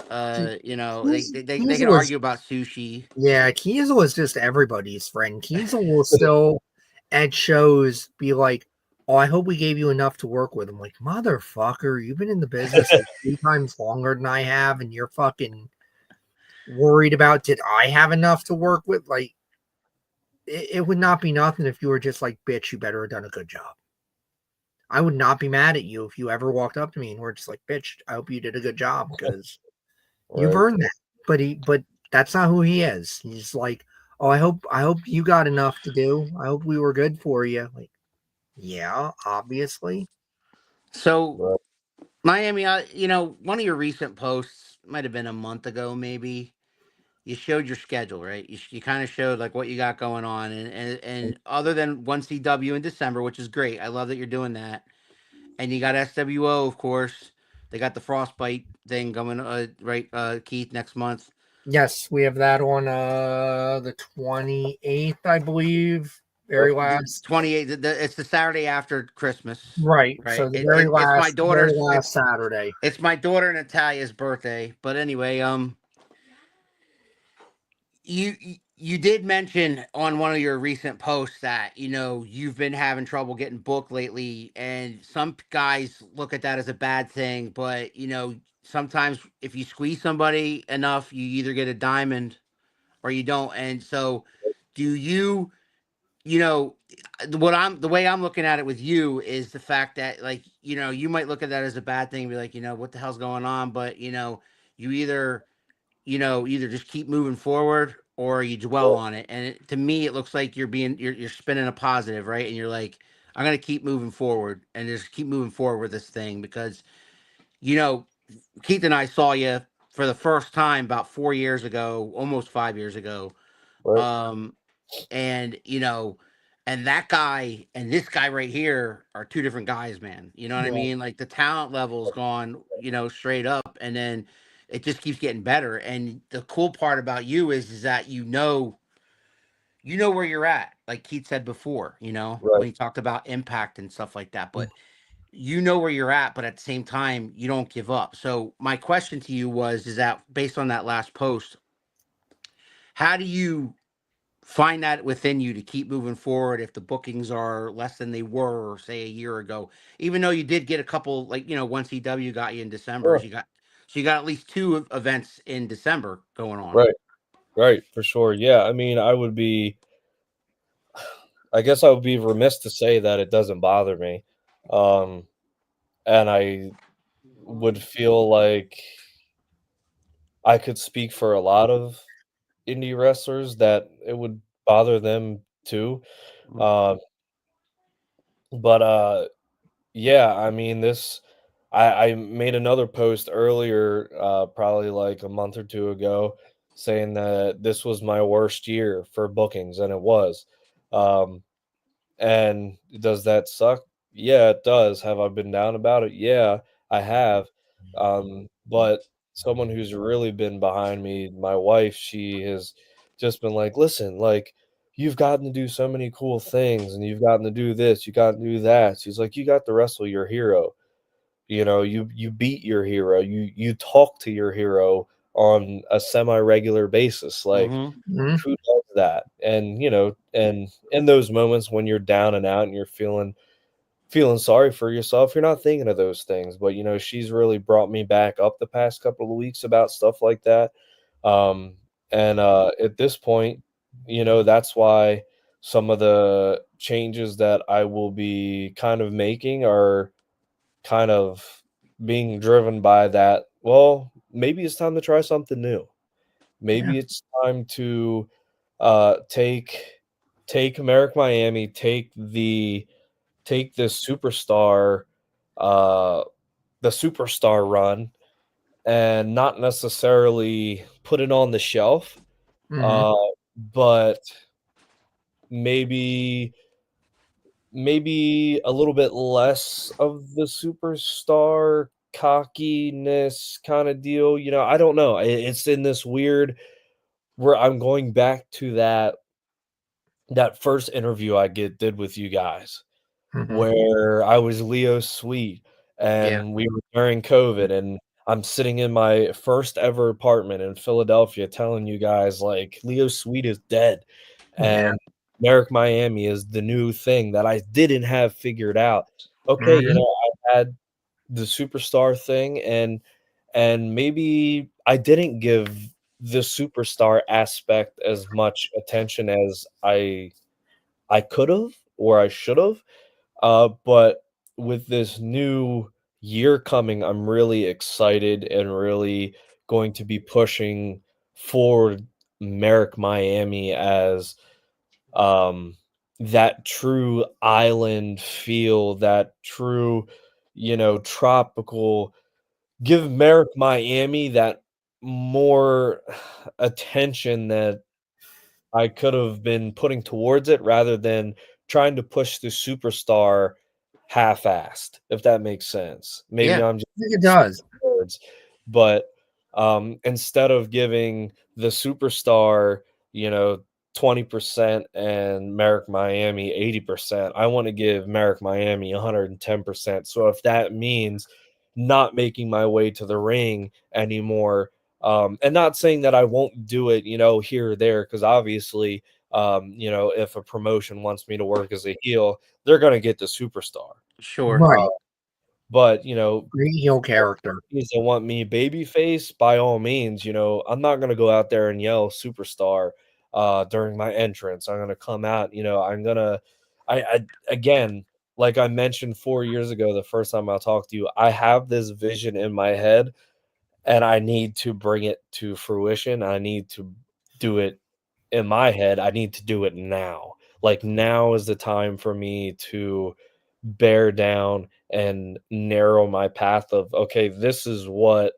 Speaker 3: They can argue about sushi.
Speaker 5: Yeah, Kiesel was just everybody's friend. Kiesel will still at shows be like, "Oh, I hope we gave you enough to work with." I'm like, "Motherfucker, you've been in the business like 3 times longer than I have, and you're fucking worried about did I have enough to work with?" Like, it would not be nothing if you were just like, "Bitch, you better have done a good job." I would not be mad at you if you ever walked up to me and were just like, "Bitch, I hope you did a good job," because you've
Speaker 4: Right.
Speaker 5: earned that. But that's not who he is. He's like, "Oh, I hope you got enough to do. I hope we were good for you." Like, yeah, obviously.
Speaker 3: So,
Speaker 4: Right.
Speaker 3: Miami, one of your recent posts might have been a month ago, maybe. You showed your schedule, right? You kind of showed like what you got going on, and other than 1CW in December, which is great. I love that you're doing that. And you got SWO, of course. They got the Frostbite thing coming, right, Keith, next month.
Speaker 5: Yes, we have that on the 28th, I believe. Very last
Speaker 3: 28th. It's the Saturday after Christmas.
Speaker 5: right.
Speaker 3: Right.
Speaker 5: So the very last,
Speaker 3: it's my daughter's
Speaker 5: very last Saturday.
Speaker 3: It's my daughter Natalia's birthday. But anyway, you you did mention on one of your recent posts that you've been having trouble getting booked lately, and some guys look at that as a bad thing. But sometimes if you squeeze somebody enough, you either get a diamond or you don't. And so, do you? You know the way I'm looking at it with you is the fact that, like, you might look at that as a bad thing and be like, what the hell's going on, but you either just keep moving forward or you dwell on it. And to me, it looks like you're spinning a positive, right? And you're like, I'm gonna keep moving forward and just keep moving forward with this thing because you know Keith and I saw you for the first time about 4 years ago, almost 5 years ago.
Speaker 4: Right.
Speaker 3: um and and that guy and this guy right here are two different guys, man. You know what I
Speaker 5: Yeah.
Speaker 3: mean? Like, the talent level's gone, straight up, and then it just keeps getting better. And the cool part about you is that where you're at, like Keith said before,
Speaker 4: Right.
Speaker 3: when he talked about impact and stuff like that. But you know where you're at, but at the same time, you don't give up. So my question to you is that based on that last post, how do you find that within you to keep moving forward if the bookings are less than they were, say, a year ago? Even though you did get a couple, like, one CW got you in December,
Speaker 4: Sure.
Speaker 3: so you got at least two events in December going on.
Speaker 4: Right. Right. For sure. Yeah. I mean, I guess I would be remiss to say that it doesn't bother me. Um, and I would feel like I could speak for a lot of indie wrestlers that it would bother them too.
Speaker 3: Mhm.
Speaker 4: Um, but yeah, I mean, I made another post earlier, probably like a month or two ago, saying that this was my worst year for bookings, and it was. Um, and does that suck? Yeah, it does. Have I been down about it? Yeah, I have. But someone who's really been behind me, my wife, she has just been like, listen, like, you've gotten to do so many cool things, and you've gotten to do this, you got to do that. She's like, you got to wrestle your hero. You beat your hero. You talk to your hero on a semi-regular basis. Like,
Speaker 5: Mhm.
Speaker 4: who does that? And and in those moments when you're down and out and you're feeling sorry for yourself, you're not thinking of those things. But she's really brought me back up the past couple of weeks about stuff like that. Um, and at this point, that's why some of the changes that I will be kind of making are kind of being driven by that. Well, maybe it's time to try something new.
Speaker 5: Yeah.
Speaker 4: Maybe it's time to take Merrick Miami, take this superstar, uh, the superstar run, and not necessarily put it on the shelf,
Speaker 5: Mhm.
Speaker 4: uh, but maybe maybe a little bit less of the superstar cockiness kind of deal. I don't know. It's in this weird where I'm going back to that first interview I did with you guys,
Speaker 5: Mhm.
Speaker 4: where I was Leo Sweet
Speaker 3: Yeah.
Speaker 4: and we were during COVID, and I'm sitting in my first ever apartment in Philadelphia telling you guys, like, Leo Sweet is dead
Speaker 5: Yeah.
Speaker 4: and Merrick Miami is the new thing that I didn't have figured out. Okay,
Speaker 5: Mhm.
Speaker 4: I had the superstar thing, and maybe I didn't give the superstar aspect as much attention as I could have or I should have. But with this new year coming, I'm really excited and really going to be pushing forward Merrick Miami as um, that true island feel, that true, tropical. Give Merrick Miami that more attention that I could have been putting towards it rather than trying to push the superstar half-assed, if that makes sense. Maybe
Speaker 3: Yeah.
Speaker 4: I'm just
Speaker 5: I think it does.
Speaker 4: words, but instead of giving the superstar, you know, 20% and Merrick Miami 80%, I want to give Merrick Miami 110%. So if that means not making my way to the ring anymore, And not saying that I won't do it, here or there, because obviously, if a promotion wants me to work as a heel, they're going to get the superstar.
Speaker 3: Sure.
Speaker 5: Right.
Speaker 4: But,
Speaker 5: Great heel character.
Speaker 4: companies that want me babyface, by all means, I'm not going to go out there and yell superstar during my entrance. I'm going to come out, I'm going to, again, like I mentioned 4 years ago, the first time I talked to you, I have this vision in my head and I need to bring it to fruition. I need to do it in my head. I need to do it now. Like now is the time for me to bear down and narrow my path of, okay, this is what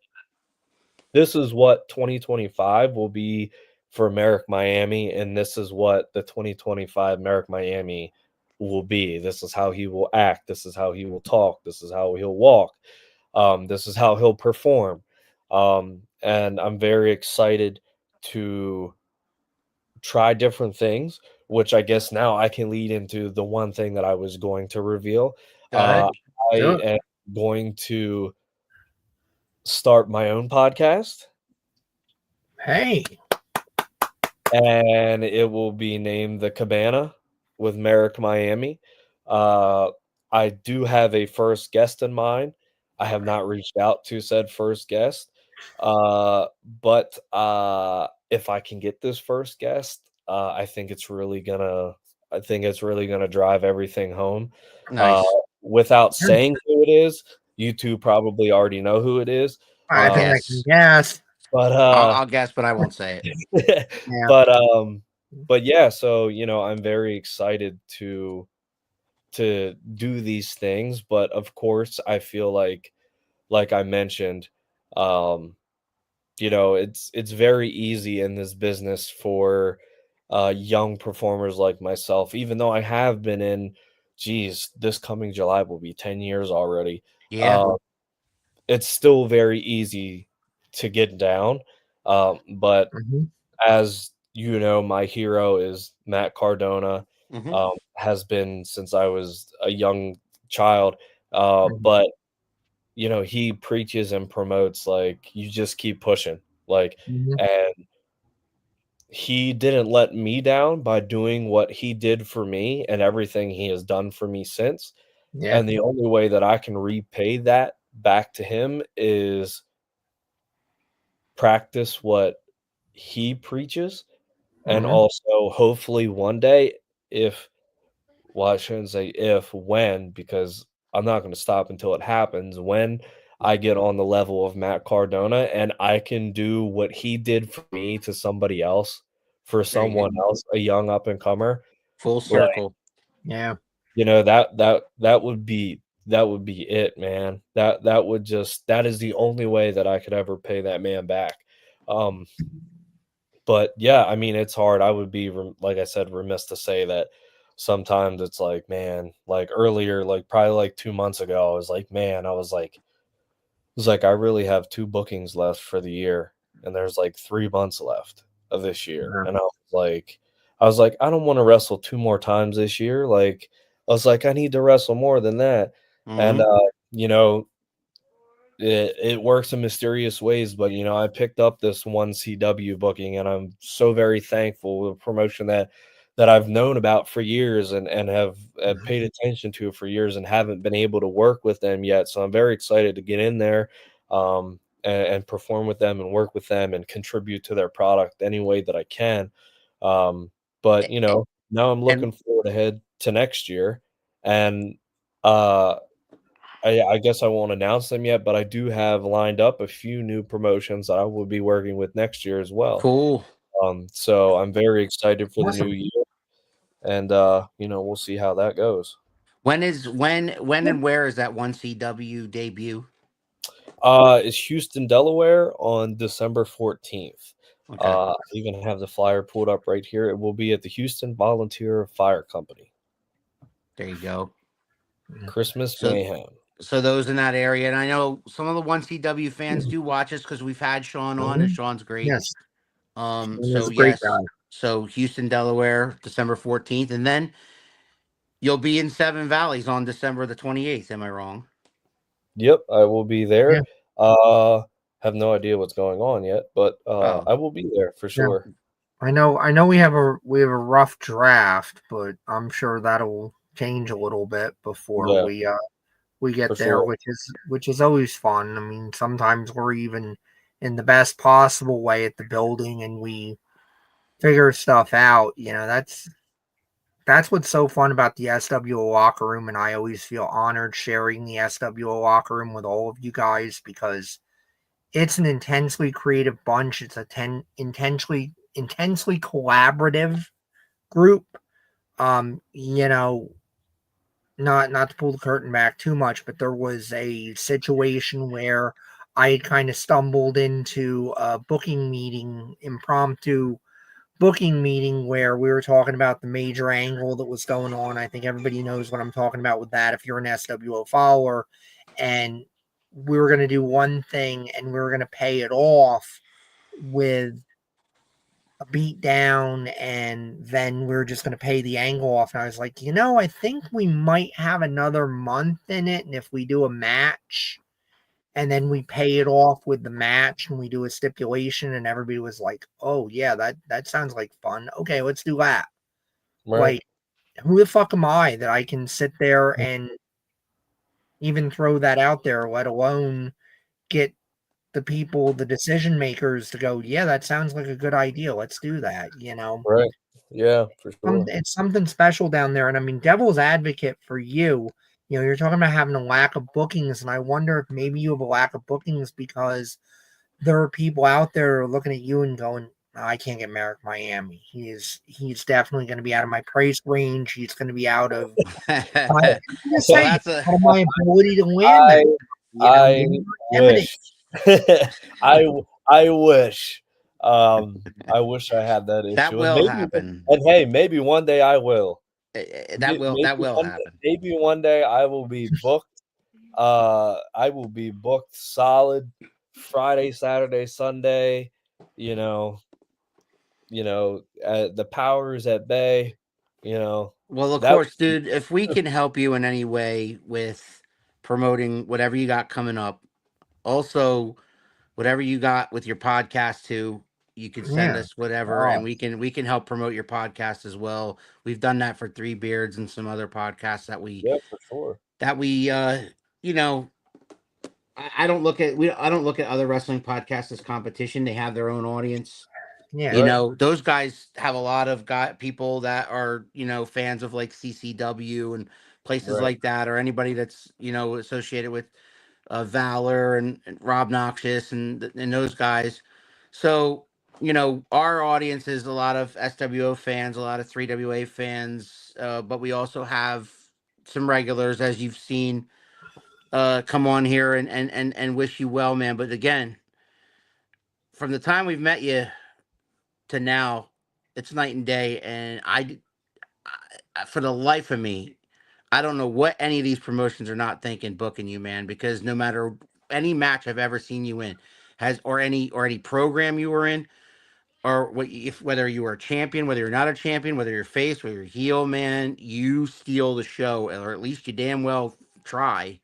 Speaker 4: 2025 will be for Merrick Miami, and this is what the 2025 Merrick Miami will be. This is how he will act. This is how he will talk. This is how he'll walk. This is how he'll perform. And I'm very excited to try different things, which I guess now I can lead into the one thing that I was going to reveal.
Speaker 3: Go ahead.
Speaker 4: I
Speaker 5: Do it.
Speaker 4: am going to start my own podcast,
Speaker 5: Hey.
Speaker 4: and it will be named The Cabana with Merrick Miami. I do have a first guest in mind. I have not reached out to said first guest, but if I can get this first guest, I think it's really gonna drive everything home.
Speaker 3: Nice.
Speaker 4: Without
Speaker 5: Sure.
Speaker 4: saying who it is, you two probably already know who it is.
Speaker 5: I think I can guess.
Speaker 4: But
Speaker 3: I'll guess, but I won't say it.
Speaker 5: Yeah.
Speaker 4: but yeah, so I'm very excited to do these things, but of course I feel like I mentioned, it's very easy in this business for young performers like myself, even though I have been in, geez, this coming July will be 10 years already.
Speaker 3: Yeah.
Speaker 4: It's still very easy to get down. But
Speaker 5: Mhm.
Speaker 4: as you know, my hero is Matt Cardona,
Speaker 3: Hmm.
Speaker 4: has been since I was a young child.
Speaker 5: Mhm.
Speaker 4: But he preaches and promotes like you just keep pushing. Like,
Speaker 5: Mhm.
Speaker 4: and he didn't let me down by doing what he did for me and everything he has done for me since.
Speaker 5: Yeah.
Speaker 4: And the only way that I can repay that back to him is practice what he preaches. And
Speaker 5: Mhm.
Speaker 4: also, hopefully, one day, if, well, I shouldn't say if, when, because I'm not going to stop until it happens. When I get on the level of Matt Cardona and I can do what he did for me to somebody else, for
Speaker 3: There you
Speaker 4: someone
Speaker 3: go.
Speaker 4: else, a young up and comer,
Speaker 3: Full
Speaker 4: like,
Speaker 3: circle.
Speaker 5: Yeah.
Speaker 4: that would be it, man. That is the only way that I could ever pay that man back. Um, but yeah, I mean, it's hard. I would be, like I said, remiss to say that sometimes it's like, man, like earlier, like probably like 2 months ago, I was like, man, I really have two bookings left for the year, and there's like 3 months left of this year,
Speaker 5: Yeah.
Speaker 4: and I was like, I don't want to wrestle two more times this year. Like, I was like, I need to wrestle more than that, and
Speaker 3: Hmm.
Speaker 4: you know, it works in mysterious ways, but I picked up this one CW booking, and I'm so very thankful. A promotion that I've known about for years and have paid attention to for years and haven't been able to work with them yet. So I'm very excited to get in there, and perform with them and work with them and contribute to their product any way that I can. But now I'm
Speaker 3: And
Speaker 4: looking forward ahead to next year, and uh I guess I won't announce them yet, but I do have lined up a few new promotions that I will be working with next year as well.
Speaker 3: cool.
Speaker 4: So I'm very excited for the new
Speaker 5: Awesome.
Speaker 4: year, and we'll see how that goes.
Speaker 3: When and where is that one CW debut?
Speaker 4: It's Houston, Delaware on December 14th.
Speaker 3: Okay.
Speaker 4: I even have the flyer pulled up right here. It will be at the Houston Volunteer Fire Company.
Speaker 3: There you go.
Speaker 4: Christmas
Speaker 3: So
Speaker 4: Mayhem.
Speaker 3: so those in that area, and I know some of the one CW fans do watch us because we've had Sean on, and
Speaker 5: Mhm.
Speaker 3: Sean's great.
Speaker 5: Yes. He is
Speaker 3: So
Speaker 5: a great
Speaker 3: yes,
Speaker 5: guy.
Speaker 3: so Houston, Delaware, December 14th, and then you'll be in Seven Valleys on December the 28th. Am I wrong?
Speaker 4: Yep, I will be
Speaker 5: Yeah.
Speaker 4: there. Uh, have no idea what's going on yet, but
Speaker 3: Oh.
Speaker 4: I will be there for
Speaker 5: Yeah.
Speaker 4: sure.
Speaker 5: I know we have a rough draft, but I'm sure that'll change a little bit before
Speaker 4: Yeah,
Speaker 5: we
Speaker 4: for
Speaker 5: get there,
Speaker 4: sure.
Speaker 5: which is always fun. I mean, sometimes we're even in the best possible way at the building and we figure stuff out. You know, that's what's so fun about the SWO locker room, and I always feel honored sharing the SWO locker room with all of you guys because it's an intensely creative bunch. It's a intensely collaborative group. You know, not to pull the curtain back too much, but there was a situation where I had kind of stumbled into a impromptu booking meeting where we were talking about the major angle that was going on. I think everybody knows what I'm talking about with that if you're an SWO follower. And we were going to do one thing and we were going to pay it off with a beat down, and then we are just going to pay the angle off. And I was like, I think we might have another month in it. And if we do a match and then we pay it off with the match and we do a stipulation, and everybody was like, oh yeah, that sounds like fun. Okay, let's do that.
Speaker 4: Right.
Speaker 5: Like, who the fuck am I that I can sit there and even throw that out there, let alone get the people, the decision makers to go, yeah, that sounds like a good idea. Let's do that.
Speaker 4: Right. Yeah, for sure.
Speaker 5: It's something special down there. And I mean, devil's advocate for you, you're talking about having a lack of bookings. And I wonder if maybe you have a lack of bookings because there are people out there looking at you and going, I can't get Merrick Miami. He's definitely going to be out of my price range. He's going to be out of
Speaker 3: Well, that's a
Speaker 5: out of my ability to win.
Speaker 4: I I
Speaker 5: Maybe
Speaker 4: wish. I I wish. I wish I had that
Speaker 3: that
Speaker 4: issue, and
Speaker 3: will
Speaker 4: maybe,
Speaker 3: happen.
Speaker 4: and hey, maybe one day I will.
Speaker 3: That will happen.
Speaker 4: Maybe one day I will be booked. I will be booked solid Friday, Saturday, Sunday. You know, the powers at bay.
Speaker 3: Well, of
Speaker 4: That
Speaker 3: course, dude, if we can help you in any way with promoting whatever you got coming up, also whatever you got with your podcast too, you can send
Speaker 5: Yeah.
Speaker 3: us whatever and
Speaker 4: oh,
Speaker 3: we can help promote your podcast as well. We've done that for Three Beards and some other podcasts
Speaker 4: yeah, for sure.
Speaker 3: that we you know, I don't look at I don't look at other wrestling podcasts as competition. They have their own audience.
Speaker 5: Yeah.
Speaker 3: You
Speaker 4: Right,
Speaker 3: know, those guys have a lot of people that are, fans of like CCW and places
Speaker 4: right.
Speaker 3: like that, or anybody that's, associated with Valor and Rob Noxious and those guys. So, our audience is a lot of SWO fans, a lot of 3WA fans, but we also have some regulars, as you've seen, come on here and wish you well, man. But again, from the time we've met you to now, it's night and day. And for the life of me, I don't know what any of these promotions are not thinking booking you, man. Because no matter any match I've ever seen you in, or any program you were in, or whether you were a champion, whether you're not a champion, whether you're face, whether you're heel, man, you steal the show, or at least you damn well try.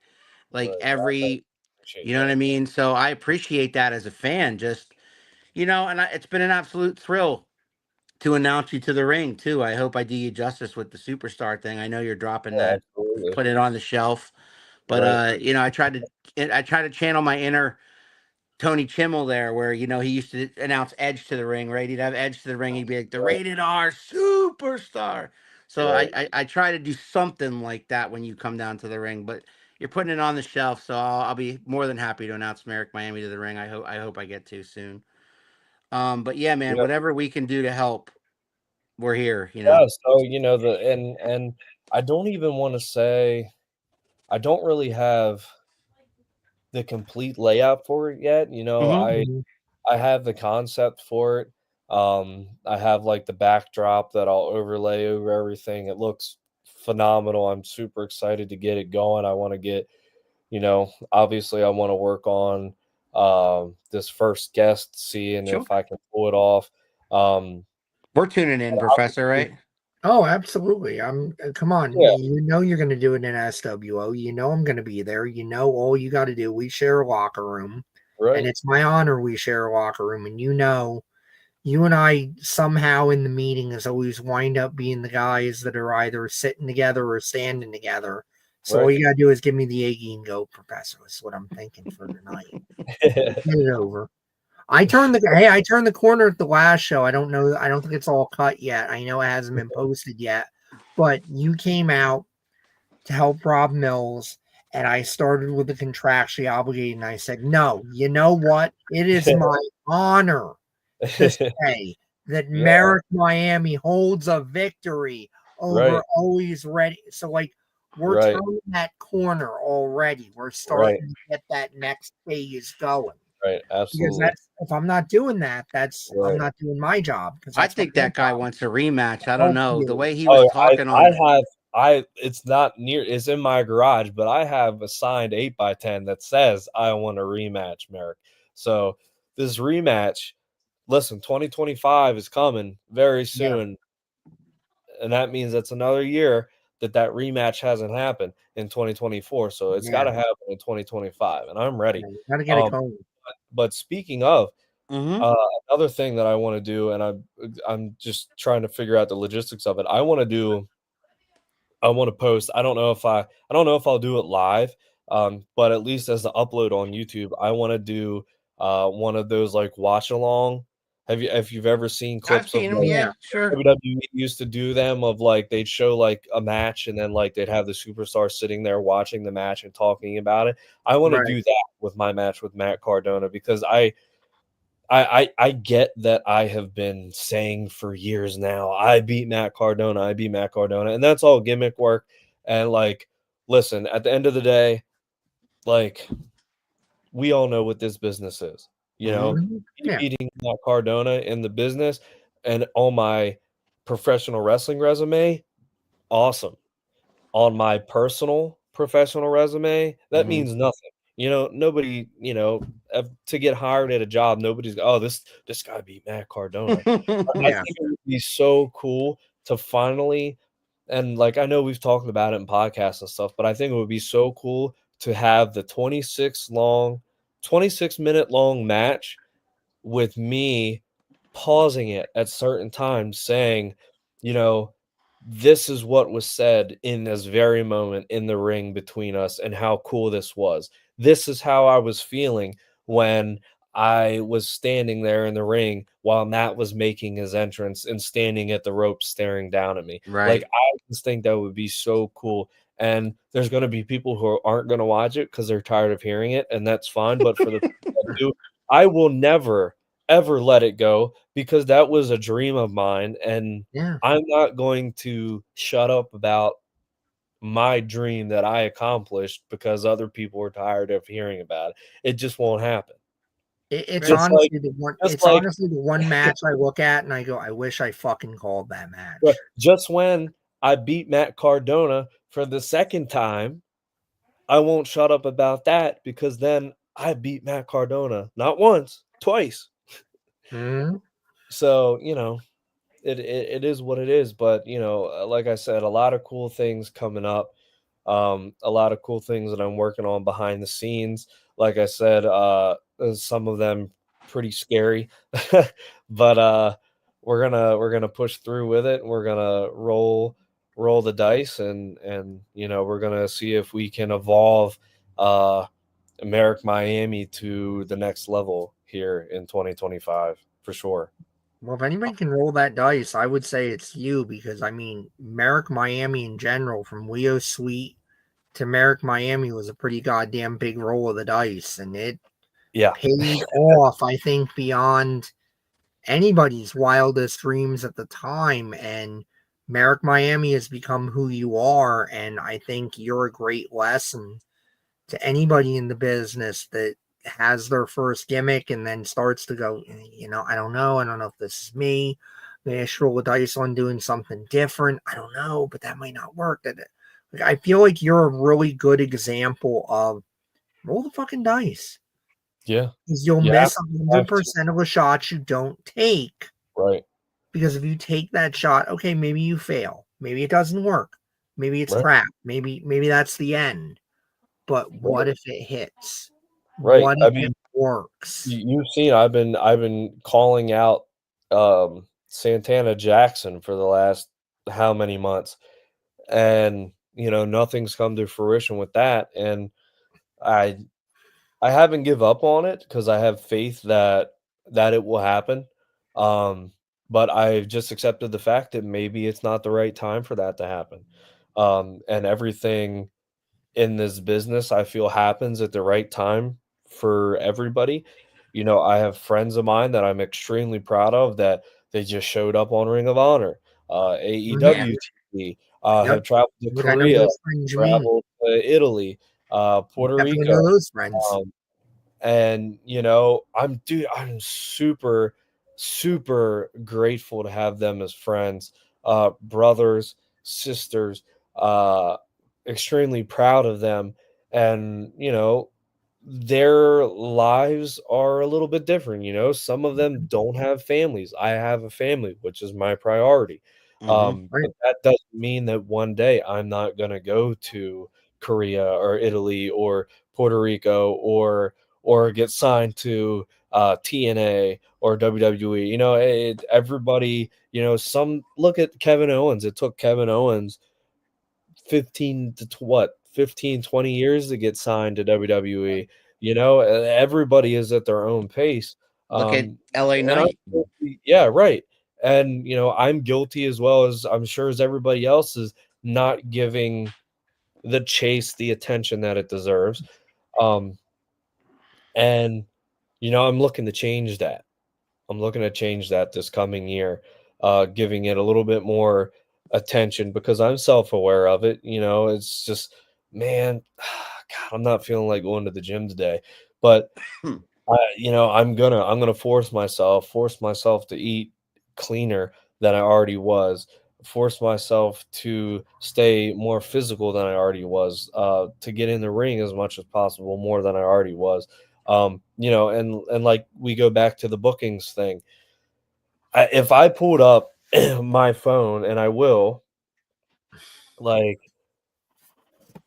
Speaker 3: Like
Speaker 4: Right. I
Speaker 3: every,
Speaker 4: appreciate
Speaker 3: you know what
Speaker 4: that.
Speaker 3: I mean. So I appreciate that as a fan. Just it's been an absolute thrill to announce you to the ring too. I hope I do you justice with the superstar thing. I know you're dropping
Speaker 4: Yeah,
Speaker 3: that,
Speaker 4: absolutely.
Speaker 3: put it on the shelf, but
Speaker 4: Right.
Speaker 3: I tried to channel my inner Tony Chimmel there, where he used to announce Edge to the ring, right? He'd have Edge to the ring, he'd be like the
Speaker 4: Right.
Speaker 3: rated R superstar. So I,
Speaker 4: Right.
Speaker 3: I I try to do something like that when you come down to the ring, but you're putting it on the shelf, so I'll be more than happy to announce Merrick Miami to the ring. I hope I get to soon. But yeah, man,
Speaker 4: Yeah.
Speaker 3: whatever we can do to help, we're here.
Speaker 4: Yeah. So and I don't even want to say I don't really have the complete layout for it yet.
Speaker 3: Hmm.
Speaker 4: I have the concept for it. I have like the backdrop that I'll overlay over everything. It looks phenomenal. I'm super excited to get it going. I want to get, obviously I want to work on this first guest, seeing
Speaker 3: Sure.
Speaker 4: if I can pull it off. Um,
Speaker 3: We're tuning in, Professor, right?
Speaker 5: Oh, absolutely. Come on.
Speaker 4: yeah,
Speaker 5: You're going to do it in SWO. I'm going to be there. All you got to do, we share a locker room. and it's my honor we share a locker room. And you and I somehow in the meetings always wind up being the guys that are either sitting together or standing together. So all you gotta do is give me the Iggy and go, Professor. That's what I'm thinking for tonight. Get it over. I turned the corner at the last show. I don't know. I don't think it's all cut yet. I know it hasn't been posted yet, but you came out to help Rob Mills, and I started with the contractually obligated, and I said, no, you know what? It is my honor to say that Merrick Miami holds a victory over Always Ready. So, like, we're turning that corner already. We're starting to get that next phase going.
Speaker 4: Right, absolutely.
Speaker 5: Because if I'm not doing that, I'm not doing my job.
Speaker 3: I think that guy wants a rematch. I don't know the way he was talking
Speaker 4: it's not near. It's in my garage, but I have a signed 8x10 that says I want a rematch, Merrick. So this rematch, listen, 2025 is coming very soon, and that means that's another year that rematch hasn't happened in 2024. So it's got to happen in 2025, and I'm ready.
Speaker 5: Gotta get it going.
Speaker 4: But speaking of, another thing that I want to do, and I'm just trying to figure out the logistics of it. I want to post. I don't know if I'll do it live, but at least as the upload on YouTube, I want to do one of those like watch along. If you've ever seen clips
Speaker 3: I've seen
Speaker 4: of
Speaker 3: them, yeah, sure.
Speaker 4: WWE used to do them of like they'd show like a match and then like they'd have the superstar sitting there watching the match and talking about it. I want to do that with my match with Matt Cardona because I get that I have been saying for years now, I beat Matt Cardona, and that's all gimmick work. And like, listen, at the end of the day, like, we all know what this business is. You know, beating Matt Cardona in the business and on my professional wrestling resume, awesome. On my personal professional resume, that means nothing. You know, nobody, to get hired at a job, nobody's, this guy beat Matt Cardona. I think it would be so cool to finally, and like I know we've talked about it in podcasts and stuff, but I think it would be so cool to have the 26-minute long match with me pausing it at certain times saying, this is what was said in this very moment in the ring between us and how cool this was. This is how I was feeling when I was standing there in the ring while Matt was making his entrance and standing at the rope staring down at me.
Speaker 3: Right.
Speaker 4: Like, I just think that would be so cool. And there's going to be people who aren't going to watch it because they're tired of hearing it, and that's fine. But for the people that do, I will never, ever let it go because that was a dream of mine. And I'm not going to shut up about my dream that I accomplished because other people are tired of hearing about it. It just won't happen.
Speaker 5: It's honestly the one match I look at and I go, I wish I fucking called that match.
Speaker 4: Just when I beat Matt Cardona for the second time, I won't shut up about that because then I beat Matt Cardona not once, twice. So, it is what it is. But, like I said, a lot of cool things coming up. A lot of cool things that I'm working on behind the scenes. Like I said, some of them pretty scary, but we're gonna push through with it. We're gonna roll the dice, and we're gonna see if we can evolve Merrick Miami to the next level here in 2025 for sure.
Speaker 5: Well, if anybody can roll that dice, I would say it's you because I mean, Merrick Miami in general, from Leo Sweet to Merrick Miami, was a pretty goddamn big roll of the dice, and it paid off, I think, beyond anybody's wildest dreams at the time. And Merrick Miami has become who you are, and I think you're a great lesson to anybody in the business that has their first gimmick and then starts to go, I don't know if this is me. Maybe I should roll the dice on doing something different. I don't know, but that might not work. I feel like you're a really good example of roll the fucking dice.
Speaker 4: Yeah.
Speaker 5: Because you'll miss 100% of the shots you don't take.
Speaker 4: Right.
Speaker 5: Because if you take that shot, okay, maybe you fail. Maybe it doesn't work. Maybe it's crap. Maybe that's the end. But what if it hits?
Speaker 4: Right.
Speaker 5: What
Speaker 4: I
Speaker 5: if
Speaker 4: mean,
Speaker 5: works.
Speaker 4: You've seen I've been calling out Santana Jackson for the last how many months, and nothing's come to fruition with that. And I I haven't give up on it because I have faith that it will happen. Um, but I've just accepted the fact that maybe it's not the right time for that to happen. And everything in this business I feel happens at the right time for everybody. I have friends of mine that I'm extremely proud of that they just showed up on Ring of Honor,
Speaker 5: Yeah.
Speaker 4: AEW TV,
Speaker 5: Yep.
Speaker 4: have traveled to
Speaker 5: Look, I know
Speaker 4: Korea,
Speaker 5: those friends you mean.
Speaker 4: traveled to Italy, Puerto
Speaker 5: Definitely
Speaker 4: Rico.
Speaker 5: know those friends.
Speaker 4: And I'm super, super grateful to have them as friends, brothers, sisters, uh, extremely proud of them. And, their lives are a little bit different. Some of them don't have families. I have a family, which is my priority.
Speaker 5: Right.
Speaker 4: But that doesn't mean that one day I'm not going to go to Korea or Italy or Puerto Rico or get signed to TNA or WWE. Everybody, some look at Kevin Owens. It took Kevin Owens 15, 20 years to get signed to WWE. Everybody is at their own pace.
Speaker 3: Look at LA
Speaker 4: And I'm
Speaker 3: Knight.
Speaker 4: guilty, yeah, right. And I'm guilty as well as I'm sure as everybody else is not giving the chase the attention that it deserves. Um, and I'm looking to change that. I'm looking to change that this coming year, giving it a little bit more attention because I'm self-aware of it. It's just, man, God, I'm not feeling like going to the gym today, but I'm gonna force myself to eat cleaner than I already was, force myself to stay more physical than I already was, to get in the ring as much as possible, more than I already was. And like we go back to the bookings thing. If I pulled up my phone, and I will, like,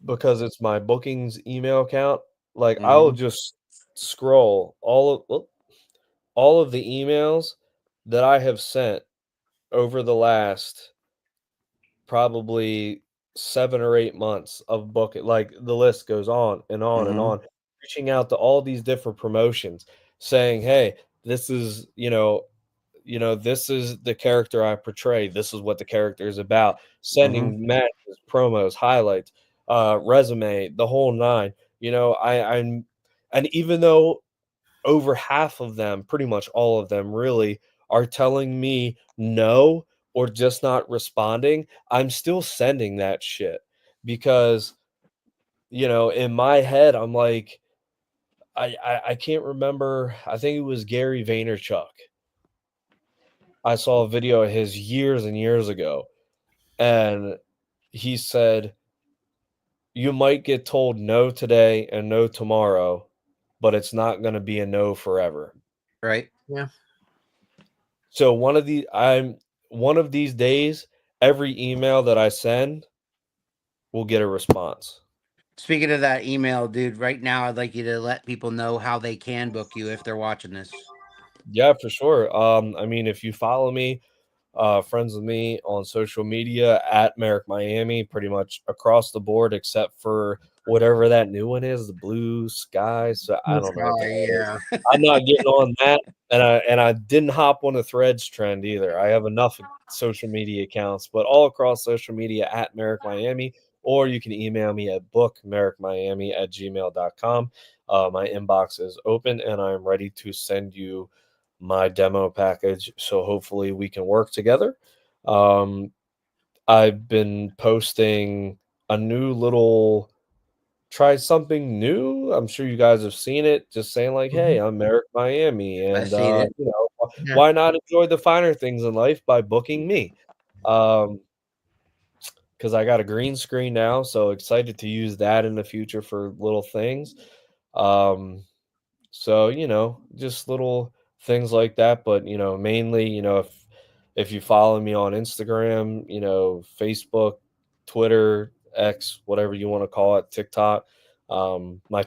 Speaker 4: because it's my bookings email account, like I'll
Speaker 3: Hmm.
Speaker 4: just scroll all of the emails that I have sent over the last probably 7 or 8 months of booking. Like, the list goes on and on and
Speaker 3: Hmm.
Speaker 4: on, reaching out to all these different promotions saying, "Hey, this is, this is the character I portray. This is what the character is about."
Speaker 3: Hmm.
Speaker 4: Sending matches, promos, highlights, resume, the whole 9. I'm and even though over half of them, pretty much all of them really, are telling me no or just not responding, I'm still sending that shit because, in my head, I'm like, I can't remember. I think it was Gary Vaynerchuk. I saw a video of his years and years ago, and he said, "You might get told no today and no tomorrow, but it's not going to be a no forever."
Speaker 3: Right.
Speaker 5: Yeah.
Speaker 4: So one of these days, every email that I send will get a response.
Speaker 3: Speaking of that email, dude, right now I'd like you to let people know how they can book you if they're watching this.
Speaker 4: Yeah, for sure. I mean, if you follow me, friends with me on social media at Merrick Miami, pretty much across the board, except for whatever that new one is, the Blue Sky. So I don't know what the hell it is.
Speaker 5: Yeah.
Speaker 4: I'm not getting on that, and I didn't hop on the Threads trend either. I have enough social media accounts, but all across social media at Merrick Miami, or you can email me at bookmerrickmiami@gmail.com. My inbox is open, and I'm ready to send you my demo package. So hopefully we can work together. Um, I've been posting a new little try something new. I'm sure you guys have seen it. Just saying like, hey,
Speaker 5: Mhm.
Speaker 4: I'm Merrick Miami,
Speaker 3: I've
Speaker 4: and
Speaker 3: seen it.
Speaker 5: Yeah.
Speaker 4: why not enjoy the finer things in life by booking me? Um, because I got a green screen now, so excited to use that in the future for little things. Um, So, just little things like that, but, mainly, if you follow me on Instagram, Facebook, Twitter, X, whatever you want to call it, TikTok. My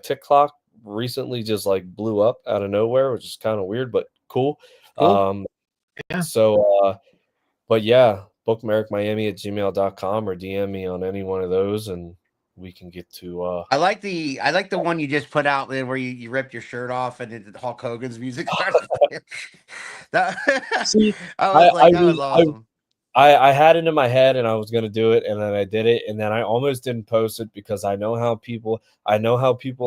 Speaker 4: recently just like blew up out of nowhere, which is kind of weird, but cool.
Speaker 3: Cool.
Speaker 5: Yeah.
Speaker 4: So, but yeah, bookmerrickmiami@gmail.com or DM me on any one of those, and we can get to.
Speaker 3: I like the one you just put out there where you ripped your shirt off and then Hulk Hogan's music started. that
Speaker 4: See,
Speaker 3: I was
Speaker 4: I
Speaker 3: like, that was awesome.
Speaker 4: I had it in my head and I was gonna do it, and then I did it, and then I almost didn't post it because I know how people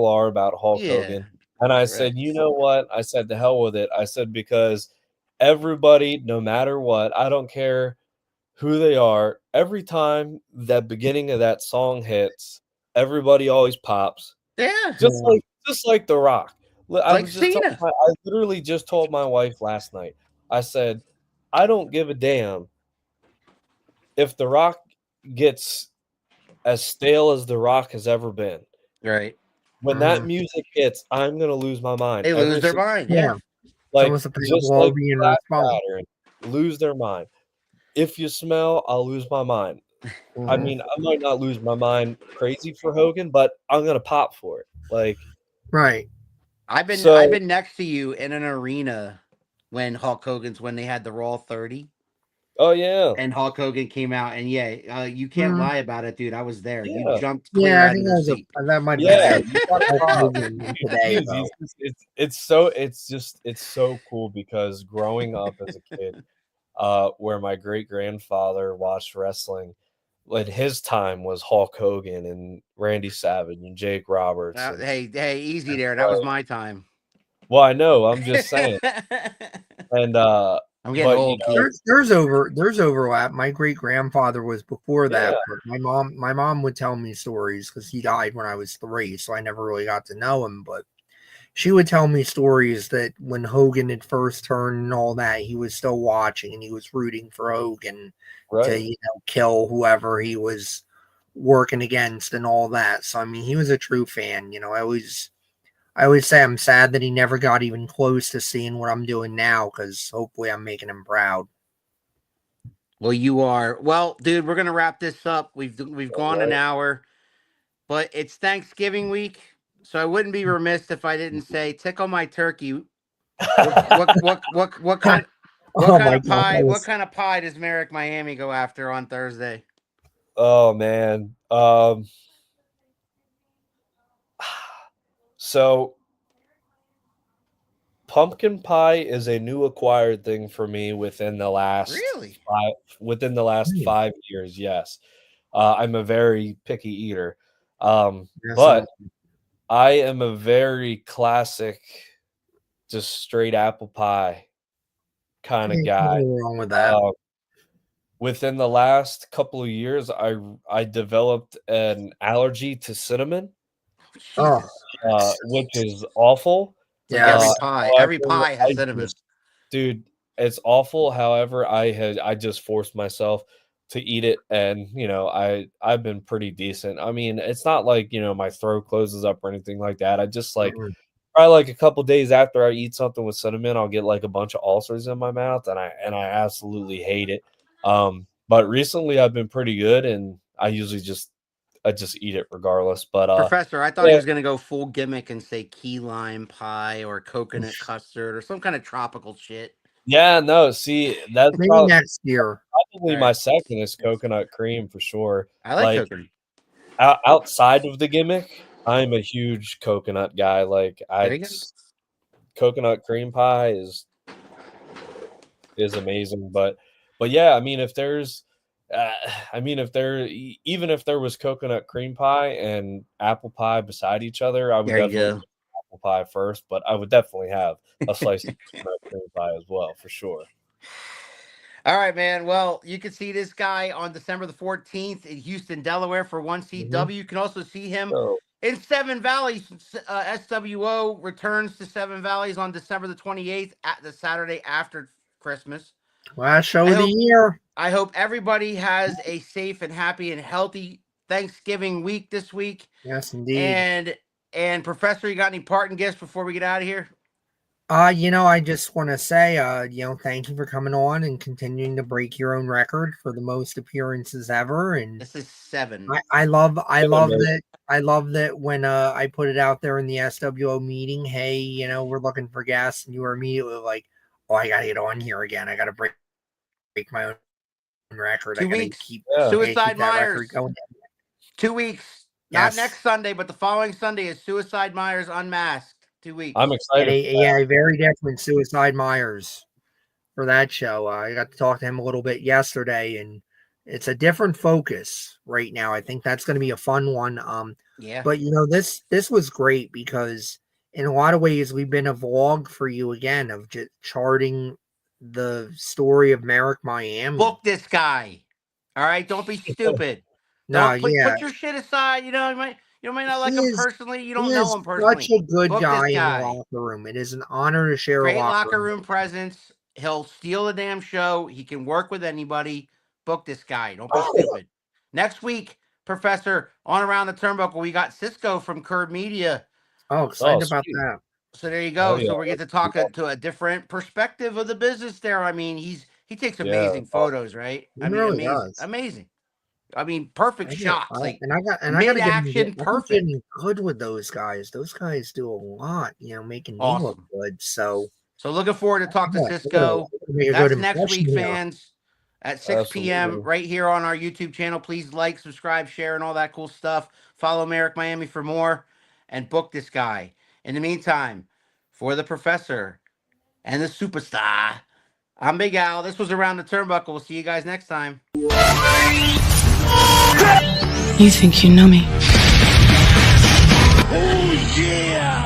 Speaker 4: are about Hulk
Speaker 3: Yeah,
Speaker 4: Hogan. And I
Speaker 3: correct.
Speaker 4: said, you know what? I said, to hell with it. I said, because everybody, no matter what, I don't care who they are, every time that beginning of that song hits, everybody always pops.
Speaker 3: Yeah,
Speaker 4: Just like The Rock. I
Speaker 3: like
Speaker 4: was just telling
Speaker 3: Cena.
Speaker 4: I literally just told my wife last night. I said, I don't give a damn if The Rock gets as stale as The Rock has ever been.
Speaker 3: Right.
Speaker 4: When that music hits, I'm gonna lose my mind
Speaker 3: They lose
Speaker 4: every
Speaker 3: their
Speaker 4: single
Speaker 3: mind.
Speaker 5: Yeah.
Speaker 3: Yeah.
Speaker 5: It's
Speaker 4: like
Speaker 5: almost a
Speaker 4: just
Speaker 5: pickleball
Speaker 4: like
Speaker 5: being
Speaker 4: Black
Speaker 5: responsible.
Speaker 4: Saturn, lose their mind. If you smell, I'll lose my mind. I mean, I might not lose my mind crazy for Hogan, but I'm gonna pop for it. Like,
Speaker 5: Right.
Speaker 3: I've
Speaker 4: so,
Speaker 3: been next to you in an arena when when they had the Raw 30
Speaker 4: oh yeah,
Speaker 3: and Hulk Hogan came out, and yeah, you can't
Speaker 5: Mhm.
Speaker 3: lie about it, dude. I was there. You
Speaker 4: yeah,
Speaker 3: jumped clear
Speaker 5: Yeah, I
Speaker 3: out
Speaker 5: think
Speaker 3: of your
Speaker 5: that was
Speaker 3: seat.
Speaker 5: that might have
Speaker 4: yeah.
Speaker 5: been
Speaker 4: You gotta
Speaker 5: Hulk
Speaker 4: pop.
Speaker 5: Hogan
Speaker 4: Dude,
Speaker 5: today,
Speaker 4: he
Speaker 5: though.
Speaker 4: is. It's so cool because growing up as a kid, where my great grandfather watched wrestling, like his time was Hulk Hogan and Randy Savage and Jake Roberts and
Speaker 3: Hey, easy there. That was
Speaker 4: like,
Speaker 3: my time.
Speaker 4: well, I know, I'm just saying. And
Speaker 3: I'm getting
Speaker 4: but you
Speaker 3: old,
Speaker 4: know,
Speaker 3: Keith.
Speaker 5: There's overlap. My great grandfather was before
Speaker 4: yeah,
Speaker 5: that, but my mom would tell me stories because he died when I was 3, so I never really got to know him. But she would tell me stories that when Hogan had first turned and all that, he was still watching and he was rooting for Hogan to,
Speaker 4: right.
Speaker 5: kill whoever he was working against and all that. So I mean, he was a true fan. I always say I'm sad that he never got even close to seeing what I'm doing now because hopefully I'm making him proud.
Speaker 3: Well, you are. Well, dude, we're gonna wrap this up. We've
Speaker 4: All
Speaker 3: gone an
Speaker 4: right.
Speaker 3: hour, but it's Thanksgiving week, so I wouldn't be remiss if I didn't say tickle my turkey. What kind
Speaker 5: Oh my god, that
Speaker 3: what
Speaker 5: was
Speaker 3: kind of pie does Merrick Miami go after on Thursday?
Speaker 4: Oh man. So pumpkin pie is a new acquired thing for me
Speaker 3: Really?
Speaker 4: within the last 5 years. Yes, I'm a very picky eater,
Speaker 5: that's
Speaker 4: but
Speaker 5: awesome.
Speaker 4: I am a very classic, just straight apple pie kind of
Speaker 5: Ain't
Speaker 4: guy.
Speaker 5: nothing wrong with that.
Speaker 4: Uh, Within the last couple of years, I developed an allergy to cinnamon,
Speaker 5: Oh,
Speaker 3: Jesus.
Speaker 4: which is awful.
Speaker 3: It's like
Speaker 5: yes.
Speaker 3: every
Speaker 4: However,
Speaker 3: pie has
Speaker 4: I
Speaker 3: cinnamon.
Speaker 4: just dude, it's awful. However, I just forced myself to eat it, and I've been pretty decent. I mean, it's not like my throat closes up or anything like that. I just like
Speaker 5: Mhm.
Speaker 4: probably like a couple days after I eat something with cinnamon, I'll get like a bunch of ulcers in my mouth, and I absolutely hate it. But recently I've been pretty good, and I just eat it regardless. But
Speaker 3: Professor, I thought he
Speaker 4: yeah,
Speaker 3: was going to go full gimmick and say key lime pie or coconut custard or some kind of tropical shit.
Speaker 4: yeah, no, see, that's
Speaker 5: Maybe next year.
Speaker 4: probably
Speaker 3: All right.
Speaker 4: my second is coconut cream for sure.
Speaker 3: I like
Speaker 4: Like
Speaker 3: coconut.
Speaker 4: outside of the gimmick, I'm a huge coconut guy. Like
Speaker 3: There you go.
Speaker 4: coconut cream pie is amazing. But yeah, I mean, uh, even if there was coconut cream pie and apple pie beside each other, I would
Speaker 3: There you
Speaker 4: definitely
Speaker 3: go.
Speaker 4: go apple pie first. But I would definitely have a slice of coconut cream pie as well, for sure.
Speaker 3: All right, man. Well, you can see this guy on December the 14th in Houston, Delaware for
Speaker 4: Mhm.
Speaker 3: 1CW. You can also see him
Speaker 4: So
Speaker 3: in Seven Valleys. SWO returns to Seven Valleys on December the 28th at the Saturday after Christmas.
Speaker 5: Last show
Speaker 3: I
Speaker 5: of the
Speaker 3: hope
Speaker 5: year.
Speaker 3: I hope everybody has a safe and happy and healthy Thanksgiving week this week.
Speaker 5: Yes, indeed.
Speaker 3: And Professor, you got any parting gifts before we get out of here?
Speaker 5: I just want to say, thank you for coming on and continuing to break your own record for the most appearances ever. And
Speaker 3: This is 7.
Speaker 5: I love
Speaker 4: man.
Speaker 5: that. I love that when I put it out there in the SWO meeting, hey, we're looking for guests, and you were immediately like, oh, I gotta get on here again. I gotta break my own record.
Speaker 3: 2
Speaker 5: I gotta
Speaker 3: weeks.
Speaker 5: keep
Speaker 3: Suicide
Speaker 5: keep that
Speaker 3: Myers.
Speaker 5: record going.
Speaker 3: 2 weeks.
Speaker 5: Yes.
Speaker 3: Not next Sunday, but the following Sunday is Suicide Myers Unmasked. 2 weeks.
Speaker 4: I'm excited.
Speaker 5: A very different Suicide Myers for that show. I got to talk to him a little bit yesterday, and it's a different focus right now. I think that's going to be a fun one.
Speaker 3: Yeah.
Speaker 5: But this was great because in a lot of ways we've been a vlog for you again of just charting the story of Merrick Miami.
Speaker 3: Book this guy. All right, don't be stupid.
Speaker 5: No,
Speaker 3: Put your shit aside. You might not like him personally. You don't know him personally.
Speaker 5: Such a good
Speaker 3: Book
Speaker 5: guy
Speaker 3: this
Speaker 5: in the
Speaker 3: guy.
Speaker 5: locker room. It is an honor to share
Speaker 3: Great
Speaker 5: a
Speaker 3: locker room presence. He'll steal the damn show. He can work with anybody. Book this guy. Don't be stupid. Next week, Professor, on Around the Turnbuckle, we got Cisco from Curb Media.
Speaker 5: Oh, excited about
Speaker 4: sweet.
Speaker 5: that.
Speaker 3: So there you go.
Speaker 4: Oh, yeah.
Speaker 3: So we get to talk to a different perspective of the business there. I mean, he takes amazing photos, right?
Speaker 5: He
Speaker 3: I mean,
Speaker 5: really
Speaker 3: amazing.
Speaker 5: does.
Speaker 3: Amazing. I mean, perfect shots. Like
Speaker 5: I gotta
Speaker 3: action, perfect.
Speaker 5: Getting good with those guys. Those guys do a lot, making me look good. So
Speaker 3: looking forward to talk to Cisco. That's next week, fans, at 6 p.m. right here on our YouTube channel. Please like, subscribe, share, and all that cool stuff. Follow Merrick Miami for more, and book this guy. In the meantime, for the Professor and the Superstar, I'm Big Al. This was Around the Turnbuckle. We'll see you guys next time.
Speaker 6: You think you know me?
Speaker 1: Oh, yeah!